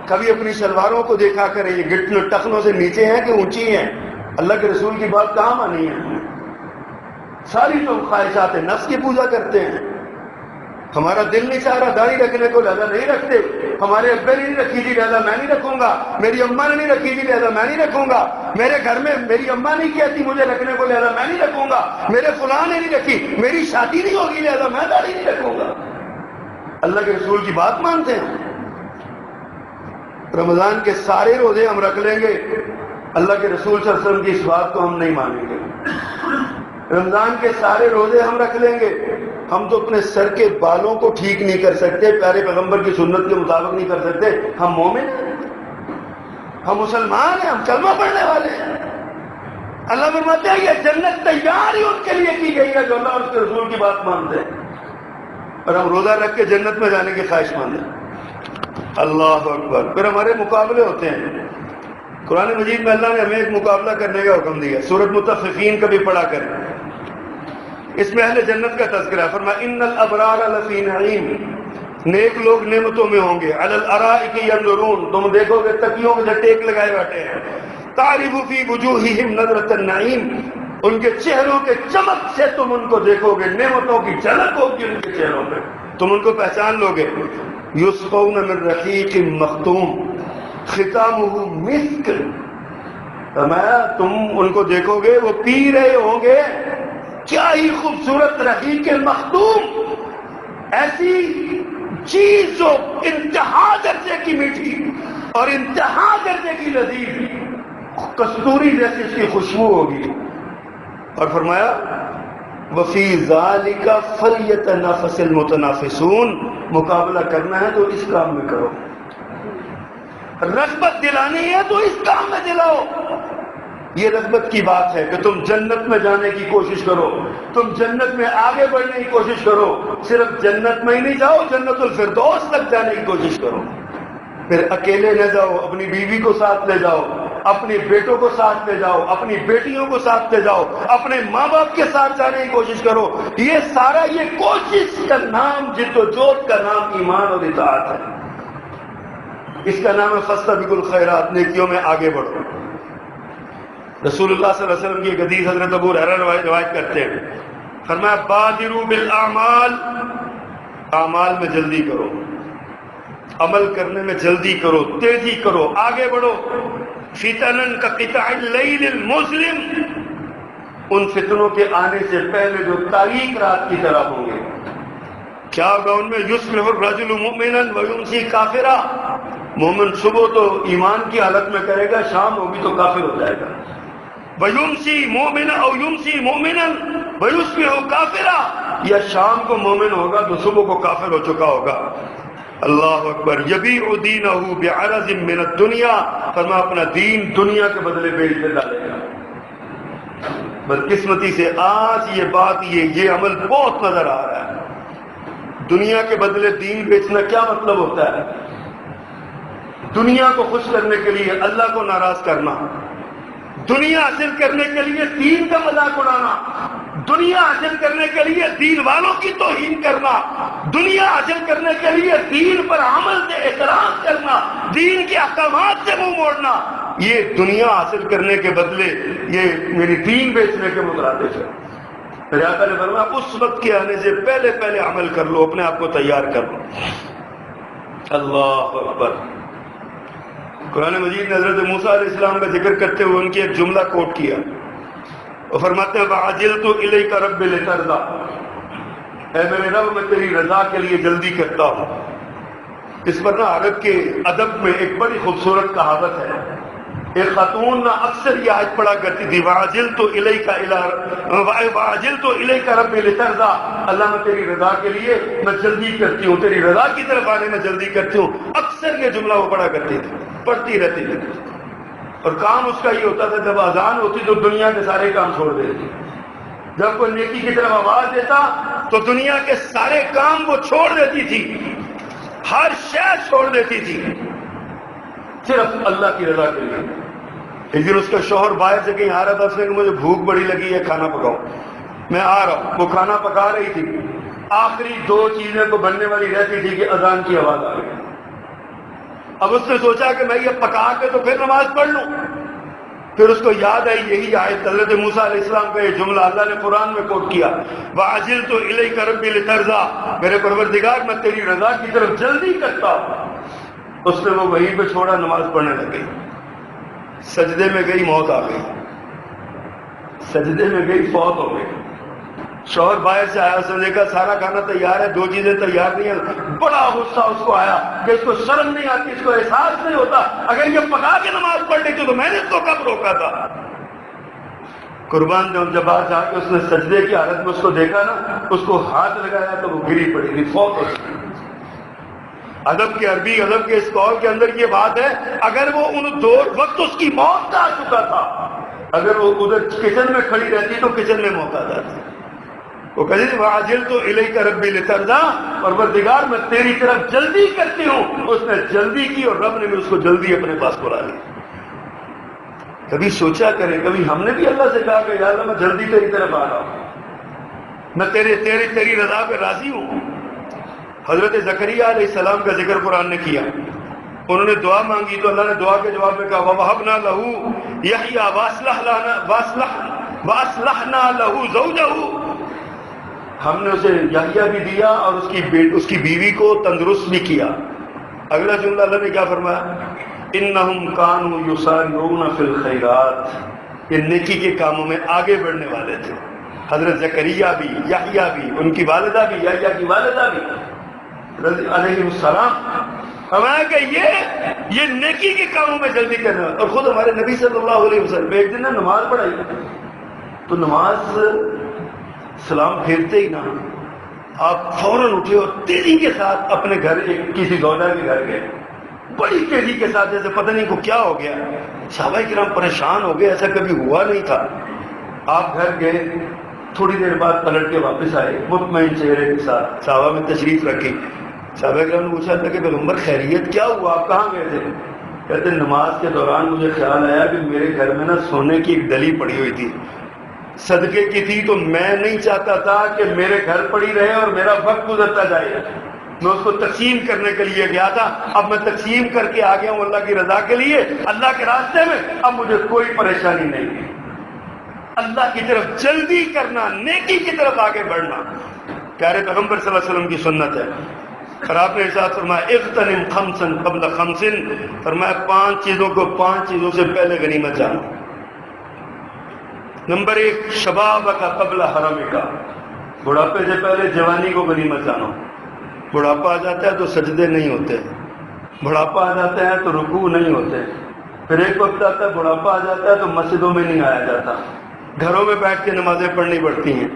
کبھی اپنی شلواروں کو دیکھا کریں یہ گھٹنوں ٹخنوں سے نیچے ہیں کہ اونچی ہیں. اللہ کے رسول کی بات کہاں مانی ہے. ساری تو خواہشات نفس کی پوجا کرتے ہیں. ہمارا دل نہیں چاہ رہا داڑھی رکھنے کو، لہذا نہیں رکھتے. ہمارے ابے نے نہیں رکھی تھی لہذا میں نہیں رکھوں گا. میری اماں نے نہیں رکھی تھی لہذا میں نہیں رکھوں گا. میرے گھر میں میری اماں نہیں کہتی مجھے رکھنے کو لہذا میں نہیں رکھوں گا. میرے فلاں نے نہیں رکھی، میری شادی نہیں ہوگی لہذا میں داڑھی نہیں رکھوں گا. اللہ کے رسول کی بات مانتے ہیں. رمضان کے سارے روزے ہم رکھ لیں گے، اللہ کے رسول صلی اللہ علیہ وسلم کی اس بات کو ہم نہیں مانیں گے. رمضان کے سارے روزے ہم رکھ لیں گے، ہم تو اپنے سر کے بالوں کو ٹھیک نہیں کر سکتے، پیارے پیغمبر کی سنت کے مطابق نہیں کر سکتے. ہم مومن ہیں، ہم مسلمان ہیں، ہم کلمہ پڑھنے والے ہیں. اللہ فرماتے ہیں یہ جنت تیار ہی ان کے لیے کی گئی ہے جو اللہ اور اس کے رسول کی بات مانتے ہیں، اور ہم روزہ رکھ کے جنت میں جانے کی خواہش مند ہیں. اللہ اکبر. پھر ہمارے مقابلے ہوتے ہیں. قرآن مجید میں اللہ نے ہمیں ایک مقابلہ کرنے کا حکم دیا. سورۃ مطففین کا بھی پڑھا کریں، اس میں اہل جنت کا تذکرہ. فرمایا ان الابرار لفی نعیم، نیک لوگ نعمتوں میں ہوں گے. علی الارائک ینظرون، تم دیکھو گے تکیوں کے ٹیک لگائے بیٹھے ہیں. تعرف فی وجوہہم نظرۃ النعیم، ان کے چہروں کے چمک سے تم ان کو دیکھو گے، نعمتوں کی جھلک ہوگی ان کے چہروں پہ، تم ان کو پہچان لو گے. یسقون من رحیق مختوم ختامہ مسک، فرمایا تم ان کو دیکھو گے وہ پی رہے ہوں گے کیا ہی خوبصورت رحیق مختوم، ایسی چیز جو انتہا درجے کی میٹھی اور انتہا درجے کی لذیذ، کستوری جیسی اس کی خوشبو ہوگی. اور فرمایا وفی ذالک فلیتنافس المتنافسون، مقابلہ کرنا ہے تو اس کام میں کرو، رغبت دلانی ہے تو اس کام میں دلاؤ. یہ رغبت کی بات ہے کہ تم جنت میں جانے کی کوشش کرو، تم جنت میں آگے بڑھنے کی کوشش کرو. صرف جنت میں ہی نہیں جاؤ، جنت الفردوس تک جانے کی کوشش کرو. پھر اکیلے نہ جاؤ، اپنی بیوی کو ساتھ لے جاؤ، اپنے بیٹوں کو ساتھ لے جاؤ، اپنی بیٹیوں کو ساتھ لے جاؤ، اپنے ماں باپ کے ساتھ جانے کی کوشش کرو. یہ سارا یہ کوشش کا نام، جد و جہد کا نام ایمان اور اطاعت ہے. اس کا نام ہے فاستبقوا الخیرات، نیکیوں میں آگے بڑھو. رسول اللہ صلی اللہ علیہ وسلم کی ایک حدیث حضرت ابو ہریرہ روایت کرتے ہیں، فرمایا بادروا بالاعمال، اعمال میں جلدی کرو، عمل کرنے میں جلدی کرو، تیزی کرو، آگے بڑھو. فتنن کا قطع اللیل المظلم، ان فتنوں کے آنے سے پہلے جو تاریک رات کی طرح ہوں گے. کیا ہوگا ان میں؟ یصبح الرجل مؤمنا ویمسی کافرا، مومن صبح تو ایمان کی حالت میں کرے گا، شام ہوگی تو کافر ہو جائے گا. ویمسی مومنا او یمسی مؤمنا ویصبح کافرا، یا شام کو مومن ہوگا تو صبح کو کافر ہو چکا ہوگا. اللہ اکبر. یبیع دینہ بعرض من الدنیا، فرما اپنا دین دنیا کے بدلے بیچ کے ڈالے گا. بدقسمتی سے آج یہ بات، یہ عمل بہت نظر آ رہا ہے. دنیا کے بدلے دین بیچنا کیا مطلب ہوتا ہے؟ دنیا کو خوش کرنے کے لیے اللہ کو ناراض کرنا، دنیا حاصل کرنے کے لیے دین کا مذاق اڑانا، دنیا حاصل کرنے کے لیے دین والوں کی توہین کرنا، دنیا حاصل کرنے کے لیے دین پر عمل سے اعتراض کرنا، دین کے احکامات سے منہ موڑنا، یہ دنیا حاصل کرنے کے بدلے یہ میری دین بیچنے کے مترادف ہے. میرے آقا نے فرمایا اس وقت کے آنے سے پہلے پہلے عمل کر لو، اپنے آپ کو تیار کر لو. اللہ اکبر. قرآن مجید نے حضرت موسیٰ علیہ السلام کا ذکر کرتے ہوئے ان کی ایک جملہ کوٹ کیا. وہ فرماتے ہیں وَعَجِلْتُ إِلَيْكَ رَبِّ لِتَرْضَىٰ، اے میرے رب میں تیری رضا کے لیے جلدی کرتا ہوں. اس پر عرب کے ادب میں ایک بڑی خوبصورت کہاوت ہے. ایک خاتون اکثر یہ آیت پڑھا کرتی تھی وَعَجِلْتُ إِلَيْكَ رَبِّ لِتَرْضَىٰ، اللہ میں تیری رضا کے لیے میں جلدی کرتی ہوں، تیری رضا کی طرف آنے میں جلدی کرتی ہوں. اکثر یہ جملہ وہ پڑھا کرتی تھی، پڑھتی رہتی تھی. اور کام اس کا یہ ہوتا تھا جب اذان ہوتی تو دنیا کے سارے کام چھوڑ دیتی. جب کوئی نیکی کی طرف آواز دیتا تو دنیا کے سارے کام وہ چھوڑ دیتی تھی، ہر شے چھوڑ دیتی تھی، صرف اللہ کی رضا کے لیے. ایک دن اس کا شوہر باہر سے کہیں آ رہا تھا، اس نے کہا مجھے بھوک بڑی لگی ہے، کھانا پکاؤ. میں آ رہا ہوں. وہ کھانا پکا رہی تھی. آخری 2 چیزیں تو بننے والی رہتی تھی کہ اذان کی آواز آ گئی. اب اس نے سوچا کہ میں یہ پکا کے تو پھر نماز پڑھ لوں. پھر اس کو یاد آئی یہی آیت، حضرت موسیٰ علیہ السلام کا یہ جملہ اللہ نے قرآن میں کوٹ کیا، وَعَجِلْتُ إِلَيْكَ رَبِّ لِتَرْضَىٰ، میرے پروردگار میں تیری رضا کی طرف جلدی کرتا ہوں۔ اس نے وہ وہیں پہ چھوڑا، نماز پڑھنے لگ گئی، سجدے میں گئی، موت آ گئی، سجدے میں گئی، فوت ہو گئی۔ شوہر باہر سے آیا، اس نے دیکھا سارا کھانا تیار ہے، 2 چیزیں تیار نہیں ہیں، بڑا غصہ اس کو آیا کہ اس کو شرم نہیں آتی، اس کو احساس نہیں ہوتا، اگر یہ پکا کے نماز پڑھ لیتی تو میں نے اس کو کب روکا تھا۔ قربان جب جب آ کے اس نے سجدے کی حالت میں اس کو دیکھا نا، اس کو ہاتھ لگایا تو وہ گری پڑی تھی، فوت ہو گئی۔ ادب کے عربی ادب کے اس قول کے اندر یہ بات ہے، اگر وہ ان دور وقت اس کی موت کا آ چکا تھا، اگر وہ ادھر کچن میں کھڑی رہتی تو کچن میں موت آ جاتی۔ وہ کہتی تھی وَعَجِلْتُ إِلَيْكَ رَبِّ لِتَرْضَىٰ، پروردگار میں تیری طرف جلدی کرتی ہوں۔ اس نے جلدی کی اور رب نے بھی اس کو جلدی اپنے پاس بلا لی۔ کبھی سوچا کریں، کبھی ہم نے بھی اللہ سے کہا کہ یا اللہ میں جلدی تیری طرف آ رہا ہوں، میں تیری رضا پہ راضی ہوں۔ حضرت زکریا علیہ السلام کا ذکر قرآن نے کیا، انہوں نے دعا مانگی تو اللہ نے دعا کے جواب میں کہا وَوَهَبْنَا لَهُ يَحْيَىٰ وَأَصْلَحْنَا لَهُ زَوْجَهُ، ہم نے اسے یحییٰ بھی دیا اور اس کی بیوی کو تندرست بھی کیا۔ اگلا جملہ اللہ نے کیا فرمایا، اِنَّهُمْ كَانُوا يُسَارِعُونَ فِي الْخَيْرَاتِ، یہ نیکی کے کاموں میں آگے بڑھنے والے تھے۔ حضرت زکریا بھی، یحییٰ بھی، ان کی والدہ بھی، یحییٰ کی والدہ بھی علیہ السلام، فرمایا کہ یہ نیکی کے کاموں میں جلدی کرنا۔ اور خود ہمارے نبی صلی اللہ علیہ وسلم ایک دن نماز پڑھائی تو نماز سلام پھیرتے ہی نا آپ فوراً اٹھے اور تیزی کے ساتھ اپنے گھر کسی زوجہ کے گھر گئے، بڑی تیزی کے ساتھ، جیسے پتہ نہیں کو کیا ہو گیا۔ صحابہ کرام پریشان ہو گئے، ایسا کبھی ہوا نہیں تھا۔ آپ گھر گئے، تھوڑی دیر بعد پلٹ کے واپس آئے مطمئن چہرے کے ساتھ، صحابہ میں تشریف رکھی۔ صحابہ کرام نے پوچھا کہ پیغمبر خیریت کیا ہوا، آپ کہاں گئے تھے؟ کہتے نماز کے دوران مجھے خیال آیا کہ میرے گھر میں نا سونے کی ایک ڈلی پڑی ہوئی تھی، صدقے کی تھی، تو میں نہیں چاہتا تھا کہ میرے گھر پڑی رہے اور میرا وقت گزرتا جائے، میں اس کو تقسیم کرنے کے لیے گیا تھا، اب میں تقسیم کر کے آ گیا ہوں اللہ کی رضا کے لیے، اللہ کے راستے میں، اب مجھے کوئی پریشانی نہیں۔ اللہ کی طرف جلدی کرنا، نیکی کی طرف آگے بڑھنا پیارے پیغمبر صلی اللہ علیہ وسلم کی سنت ہے۔ اور آپ نے ارشاد فرمایا اغتنم خمسا قبل خمس، فرمایا 5 چیزوں کو 5 چیزوں سے پہلے غنیمت جانو۔ نمبر 1 شبابک قبل حرمک، بڑھاپے سے پہلے جوانی کو غنیمت جانو۔ بڑھاپا آ جاتا ہے تو سجدے نہیں ہوتے، بڑھاپا آ جاتا ہے تو رکوع نہیں ہوتے، پھر ایک وقت آتا ہے بڑھاپا آ جاتا ہے تو مسجدوں میں نہیں آیا جاتا، گھروں میں بیٹھ کے نمازیں پڑھنی پڑتی ہیں۔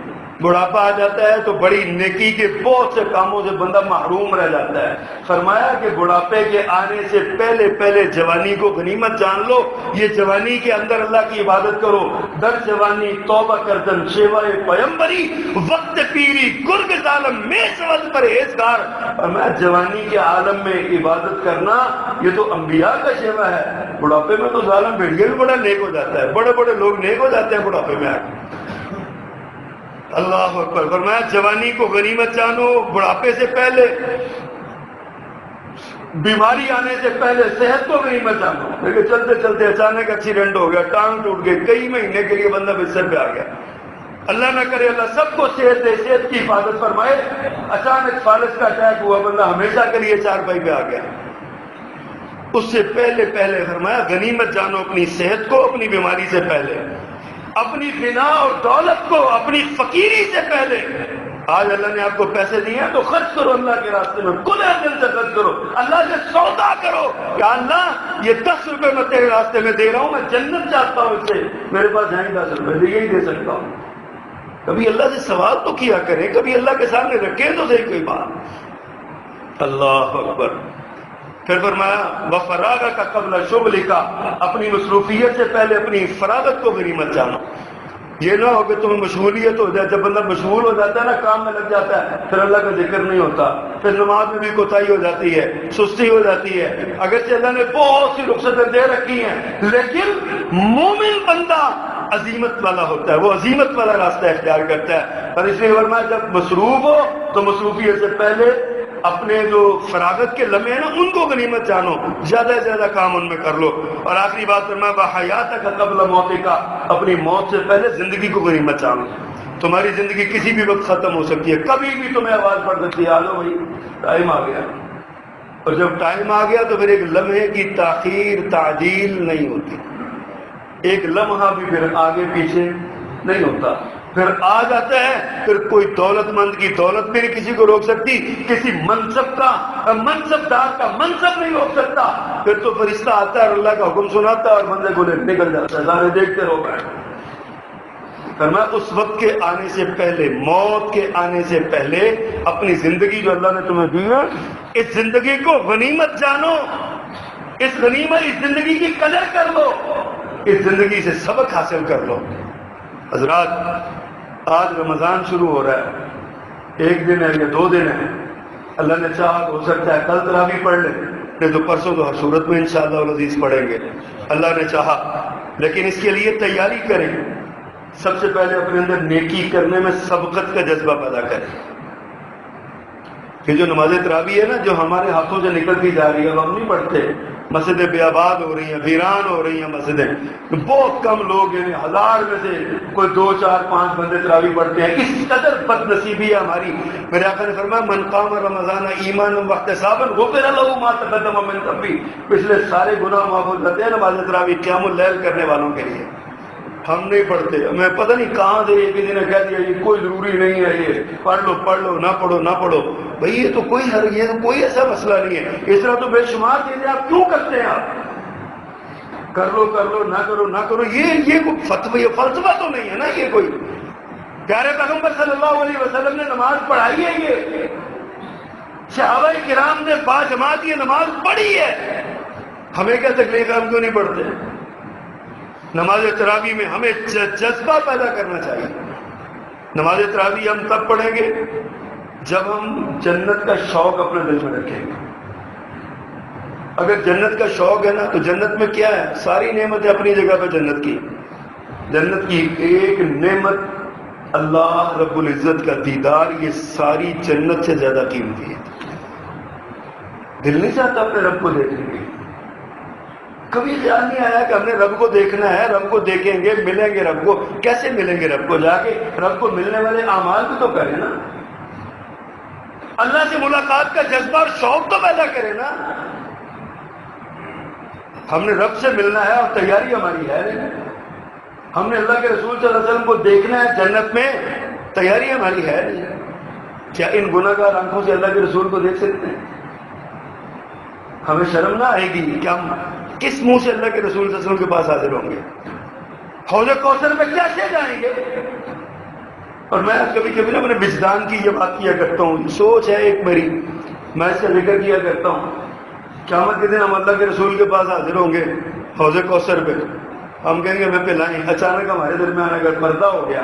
بڑھاپا آ جاتا ہے تو بڑی نیکی کے بہت سے کاموں سے بندہ محروم رہ جاتا ہے۔ فرمایا کہ بڑھاپے کے آنے سے پہلے پہلے جوانی کو غنیمت جان لو، یہ جوانی کے اندر اللہ کی عبادت کرو، در جوانی توبہ کردن شیوائے پیمبری، وقت پیری گرگ ظالم میں سوز پرہیزگار۔ فرمایا جوانی کے عالم میں عبادت کرنا یہ تو انبیاء کا شیوا ہے، بڑھاپے میں تو ظالم بھیڑیے بھی بڑا نیک ہو جاتا ہے، بڑے بڑے لوگ نیک ہو جاتے ہیں بڑھاپے میں آ کے۔ اللہ اکبر۔ فرمایا جوانی کو غنیمت جانو، بڑھاپے سے پہلے، بیماری آنے سے پہلے صحت کو غنیمت جانو۔ لیکن چلتے چلتے اچانک ایکسیڈنٹ ہو گیا، ٹانگ ٹوٹ گئی، کئی مہینے کے لیے بندہ بستر پہ آ گیا، اللہ نہ کرے اللہ سب کو صحت دے، صحت کی حفاظت فرمائے، اچانک فالج کا اٹیک ہوا، بندہ ہمیشہ کے لیے چارپائی پہ آ گیا، اس سے پہلے پہلے فرمایا غنیمت جانو اپنی صحت کو، اپنی بیماری سے پہلے، اپنی بنا اور دولت کو، اپنی فقیری سے پہلے۔ آج اللہ نے آپ کو پیسے دیے ہیں تو خرچ کرو اللہ کے راستے میں، کھلے دل سے خرچ کرو، اللہ سے سودا کرو کہ اللہ یہ 10 روپے میں تیرے راستے میں دے رہا ہوں، میں جنت چاہتا ہوں، اس سے میرے پاس ہیں 10 روپے، یہی دے سکتا ہوں۔ کبھی اللہ سے سوال تو کیا کریں، کبھی اللہ کے سامنے رکھیں تو صحیح کوئی بات۔ اللہ اکبر۔ پھر فرمایا وَفَرَاغَكَ قَبْلَ شُغْلِكَ، اپنی مصروفیت سے پہلے اپنی فراغت کو غنیمت جانو۔ یہ نہ ہو کہ تمہیں مشغولیت ہو جائے، جب بندہ مشغول ہو جاتا ہے نا، کام میں لگ جاتا ہے، پھر اللہ کا ذکر نہیں ہوتا، پھر نماز میں بھی کوتاہی ہو جاتی ہے، سستی ہو جاتی ہے۔ اگرچہ اللہ نے بہت سی رخصتیں دے رکھی ہیں، لیکن مومن بندہ عزیمت والا ہوتا ہے، وہ عزیمت والا راستہ اختیار کرتا ہے۔ اور اس لیے فرمایا جب مصروف ہو تو مصروفیت سے پہلے اپنے جو فراغت کے لمحے ہیں نا ان کو غنیمت جانو، زیادہ سے زیادہ کام ان میں کر لو. اور آخری بات فرمایا وحیاتک قبل موتک، اپنی موت سے پہلے زندگی کو غنیمت جانو. تمہاری زندگی کسی بھی وقت ختم ہو سکتی ہے، کبھی بھی تمہیں آواز پڑ سکتی ہے آ لو بھائی ٹائم آ گیا. اور جب ٹائم آ گیا تو پھر ایک لمحے کی تاخیر تعجیل نہیں ہوتی، ایک لمحہ بھی پھر آگے پیچھے نہیں ہوتا. پھر آ جاتا ہے، پھر کوئی دولت مند کی دولت بھی نہیں کسی کو روک سکتی، کسی منصب دار کا منصب نہیں روک سکتا. پھر تو فرشتہ آتا ہے اور اللہ کا حکم سناتا ہے اور بندے کو نکل جاتا ہے، سارے دیکھتے رہو گئے. فرمایا اس وقت کے آنے سے پہلے، موت کے آنے سے پہلے اپنی زندگی جو اللہ نے تمہیں دی ہے اس زندگی کو غنیمت جانو، اس زندگی کی قدر کر لو، اس زندگی سے سبق حاصل کر لو. حضرات آج رمضان شروع ہو رہا ہے، ایک دن ہے یا 2 دن ہے، اللہ نے چاہا تو ہو سکتا ہے کل تراویح پڑھ لیں، نہیں تو پرسوں تو ہر صورت میں انشاءاللہ العزیز پڑھیں گے اللہ نے چاہا. لیکن اس کے لیے تیاری کریں. سب سے پہلے اپنے اندر نیکی کرنے میں سبقت کا جذبہ پیدا کریں. کہ جو نماز تراویح ہے نا جو ہمارے ہاتھوں سے نکلتی جا رہی ہے، اب ہم نہیں پڑھتے، مسجدیں بے آباد ہو رہی ہیں، ویران ہو رہی ہیں مسجدیں، بہت کم لوگ یعنی 1000 میں سے کوئی 2 4 5 بندے تراویح پڑھتے ہیں. اس قدر بد نصیبی ہے ہماری. میرے آقا نے فرمایا من قام رمضان ایمانا واحتسابا غفر له ما تقدم من ذنبه، پچھلے سارے گناہ معاف ہو جاتے ہیں نماز تراویح قیام اللیل کرنے والوں کے لیے. ہم نہیں پڑھتے، ہمیں پتہ نہیں کہاں سے ایک دن نے کہہ دیا یہ کوئی ضروری نہیں ہے، یہ پڑھ لو نہ پڑھو. بھئی یہ تو کوئی ایسا مسئلہ نہیں ہے. اس طرح تو بے شمار چیزیں آپ کیوں کرتے ہیں؟ آپ کر لو نہ کرو، یہ کوئی فتوی فلسفہ تو نہیں ہے نا. یہ کوئی پیارے پیغمبر صلی اللہ علیہ وسلم نے نماز پڑھائی ہے، یہ صحابہ کرام نے باجماعت یہ نماز پڑھی ہے. ہمیں کیا تکلیف ہے، ہم کیوں نہیں پڑھتے؟ نماز تراویح میں ہمیں جذبہ پیدا کرنا چاہیے. نماز تراویح ہم تب پڑھیں گے جب ہم جنت کا شوق اپنے دل میں رکھیں گے. اگر جنت کا شوق ہے نا تو جنت میں کیا ہے، ساری نعمتیں اپنی جگہ پہ جنت کی ایک نعمت اللہ رب العزت کا دیدار، یہ ساری جنت سے زیادہ قیمتی ہے. دل نہیں چاہتا اپنے رب کو دیکھنے کے، کبھی خیال نہیں آیا کہ ہم نے رب کو دیکھنا ہے، رب کو دیکھیں گے، ملیں گے رب کو. کیسے ملیں گے رب کو؟ جا کے رب کو ملنے والے اعمال بھی تو کریں نا، اللہ سے ملاقات کا جذبہ اور شوق تو پیدا کریں نا. ہم نے رب سے ملنا ہے اور تیاری ہماری ہے، ہم نے اللہ کے رسول صلی اللہ علیہ وسلم کو دیکھنا ہے جنت میں، تیاری ہماری ہے. کیا ان گناہ گار آنکھوں سے اللہ کے رسول کو دیکھ سکتے ہیں؟ ہمیں شرم نہ آئے گی کہ ہم کس منہ سے اللہ کے رسول صلی اللہ علیہ وسلم کے پاس حاضر ہوں گے؟ حوض کوثر میں کیسے جائیں گے؟ اور میں کبھی نا اپنے وجدان کی یہ بات کیا کرتا ہوں، سوچ ہے ایک میری، میں اس کا ذکر کیا کرتا ہوں. قیامت کے دن ہم اللہ کے رسول کے پاس حاضر ہوں گے حوض کوثر پہ، ہم کہیں گے ہمیں پلائیں. اچانک ہمارے درمیان اگر پردہ ہو گیا،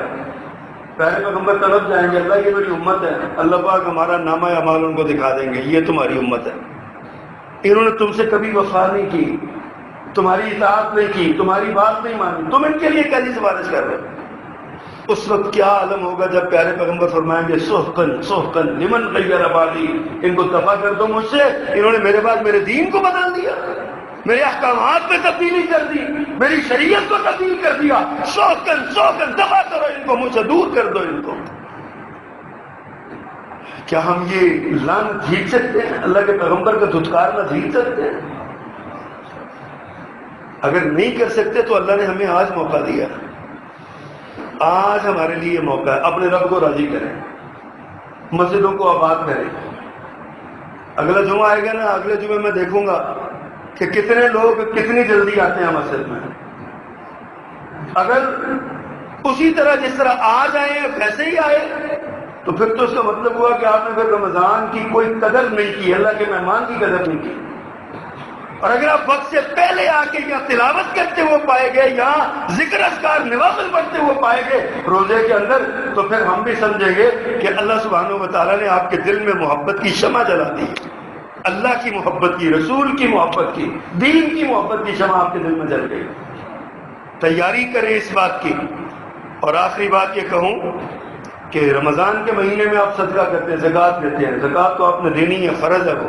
پیارے پیغمبر طرف جائیں گے، اللہ کی میری امت ہے، اللہ پاک ہمارا نامہ اعمال ان کو دکھا دیں گے، یہ تمہاری امت ہے، انہوں نے تم سے کبھی وفا نہیں کی، تمہاری اطاعت نہیں کی، تمہاری بات نہیں مانی، تم ان کے لیے کیسی سفارش کر رہے ہو؟ اس وقت کیا عالم ہوگا جب پیارے پیغمبر فرمائیں گے سحقن لمن غیر بالی، ان کو دفع کر دو مجھ سے، انہوں نے میرے بعد میرے دین کو بدل دیا، میرے احکامات میں تبدیلی کر دی، میری شریعت کو تبدیل کر دیا. سحقن دفع کرو ان کو، مجھ سے دور کر دو ان کو. کیا ہم یہ لعنت جیت سکتے ہیں؟ اللہ کے پیغمبر کا دھتکارنا جیت سکتے ہیں؟ اگر نہیں کر سکتے تو اللہ نے ہمیں آج موقع دیا، آج ہمارے لیے یہ موقع ہے. اپنے رب کو راضی کریں، مسجدوں کو آباد کریں. اگلا جمعہ آئے گا نا، اگلے جمعے میں دیکھوں گا کہ کتنے لوگ کتنی جلدی آتے ہیں مسجد میں. اگر اسی طرح جس طرح آج آئے ہیں ویسے ہی آئے تو پھر تو اس کا مطلب ہوا کہ آپ نے پھر رمضان کی کوئی قدر نہیں کی، اللہ کے مہمان کی قدر نہیں کی. اور اگر آپ وقت سے پہلے آ کے یہاں تلاوت کرتے ہوئے پائے گئے، یہاں ذکر اذکار نوافل پڑھتے ہوئے پائے گئے روزے کے اندر، تو پھر ہم بھی سمجھیں گے کہ اللہ سبحانہ و تعالیٰ نے آپ کے دل میں محبت کی شمع جلا دی، اللہ کی محبت کی، رسول کی محبت کی، دین کی محبت کی شمع آپ کے دل میں جل گئی. تیاری کریں اس بات کی. اور آخری بات یہ کہوں کہ رمضان کے مہینے میں آپ صدقہ کرتے ہیں، زکوٰۃ دیتے ہیں، زکوٰۃ تو آپ نے دینی ہے، فرض ہے، وہ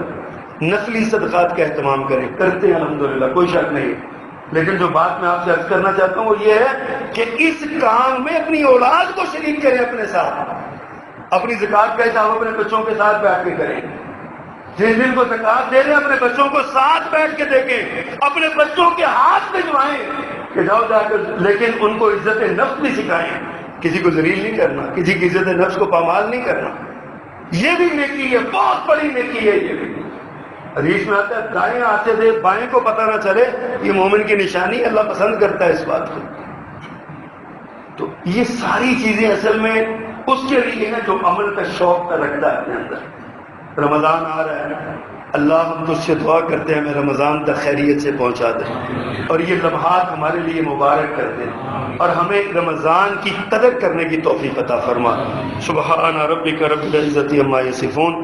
نفلی صدقات کا اہتمام کریں، کرتے ہیں الحمدللہ، کوئی شک نہیں۔ لیکن جو بات میں آپ سے عرض کرنا چاہتا ہوں وہ یہ ہے کہ اس کام میں اپنی اولاد کو شریک کریں اپنے ساتھ، اپنی زکوٰۃ کا حساب اپنے بچوں کے ساتھ بیٹھ کے کریں، جس دن کو زکوٰۃ دے رہے ہیں اپنے بچوں کو ساتھ بیٹھ کے دیکھیں، اپنے بچوں کے ہاتھ بھجوائیں کہ جاؤ جا کر، لیکن ان کو عزت نفس بھی سکھائیں، کسی کو ذلیل نہیں کرنا، کسی کی عزت نفس کو پامال نہیں کرنا، یہ بھی نیکی ہے، بہت بڑی نیکی ہے یہ بھی۔ حدیث میں آتا ہے دائیں ہاتھ سے دے بائیں کو پتہ نہ چلے، یہ مومن کی نشانی، اللہ پسند کرتا ہے اس بات کو۔ تو یہ ساری چیزیں اصل میں اس کے لیے ہیں جو عمل کا شوق رکھتا ہے اپنے اندر۔ رمضان آ رہا ہے، اللہ ہم تجھ سے دعا کرتے ہیں ہمیں رمضان تک خیریت سے پہنچا دے، اور یہ لمحات ہمارے لیے مبارک کر دے، اور ہمیں رمضان کی قدر کرنے کی توفیق عطا فرما۔ سبحان ربک رب العزت عما یصفون۔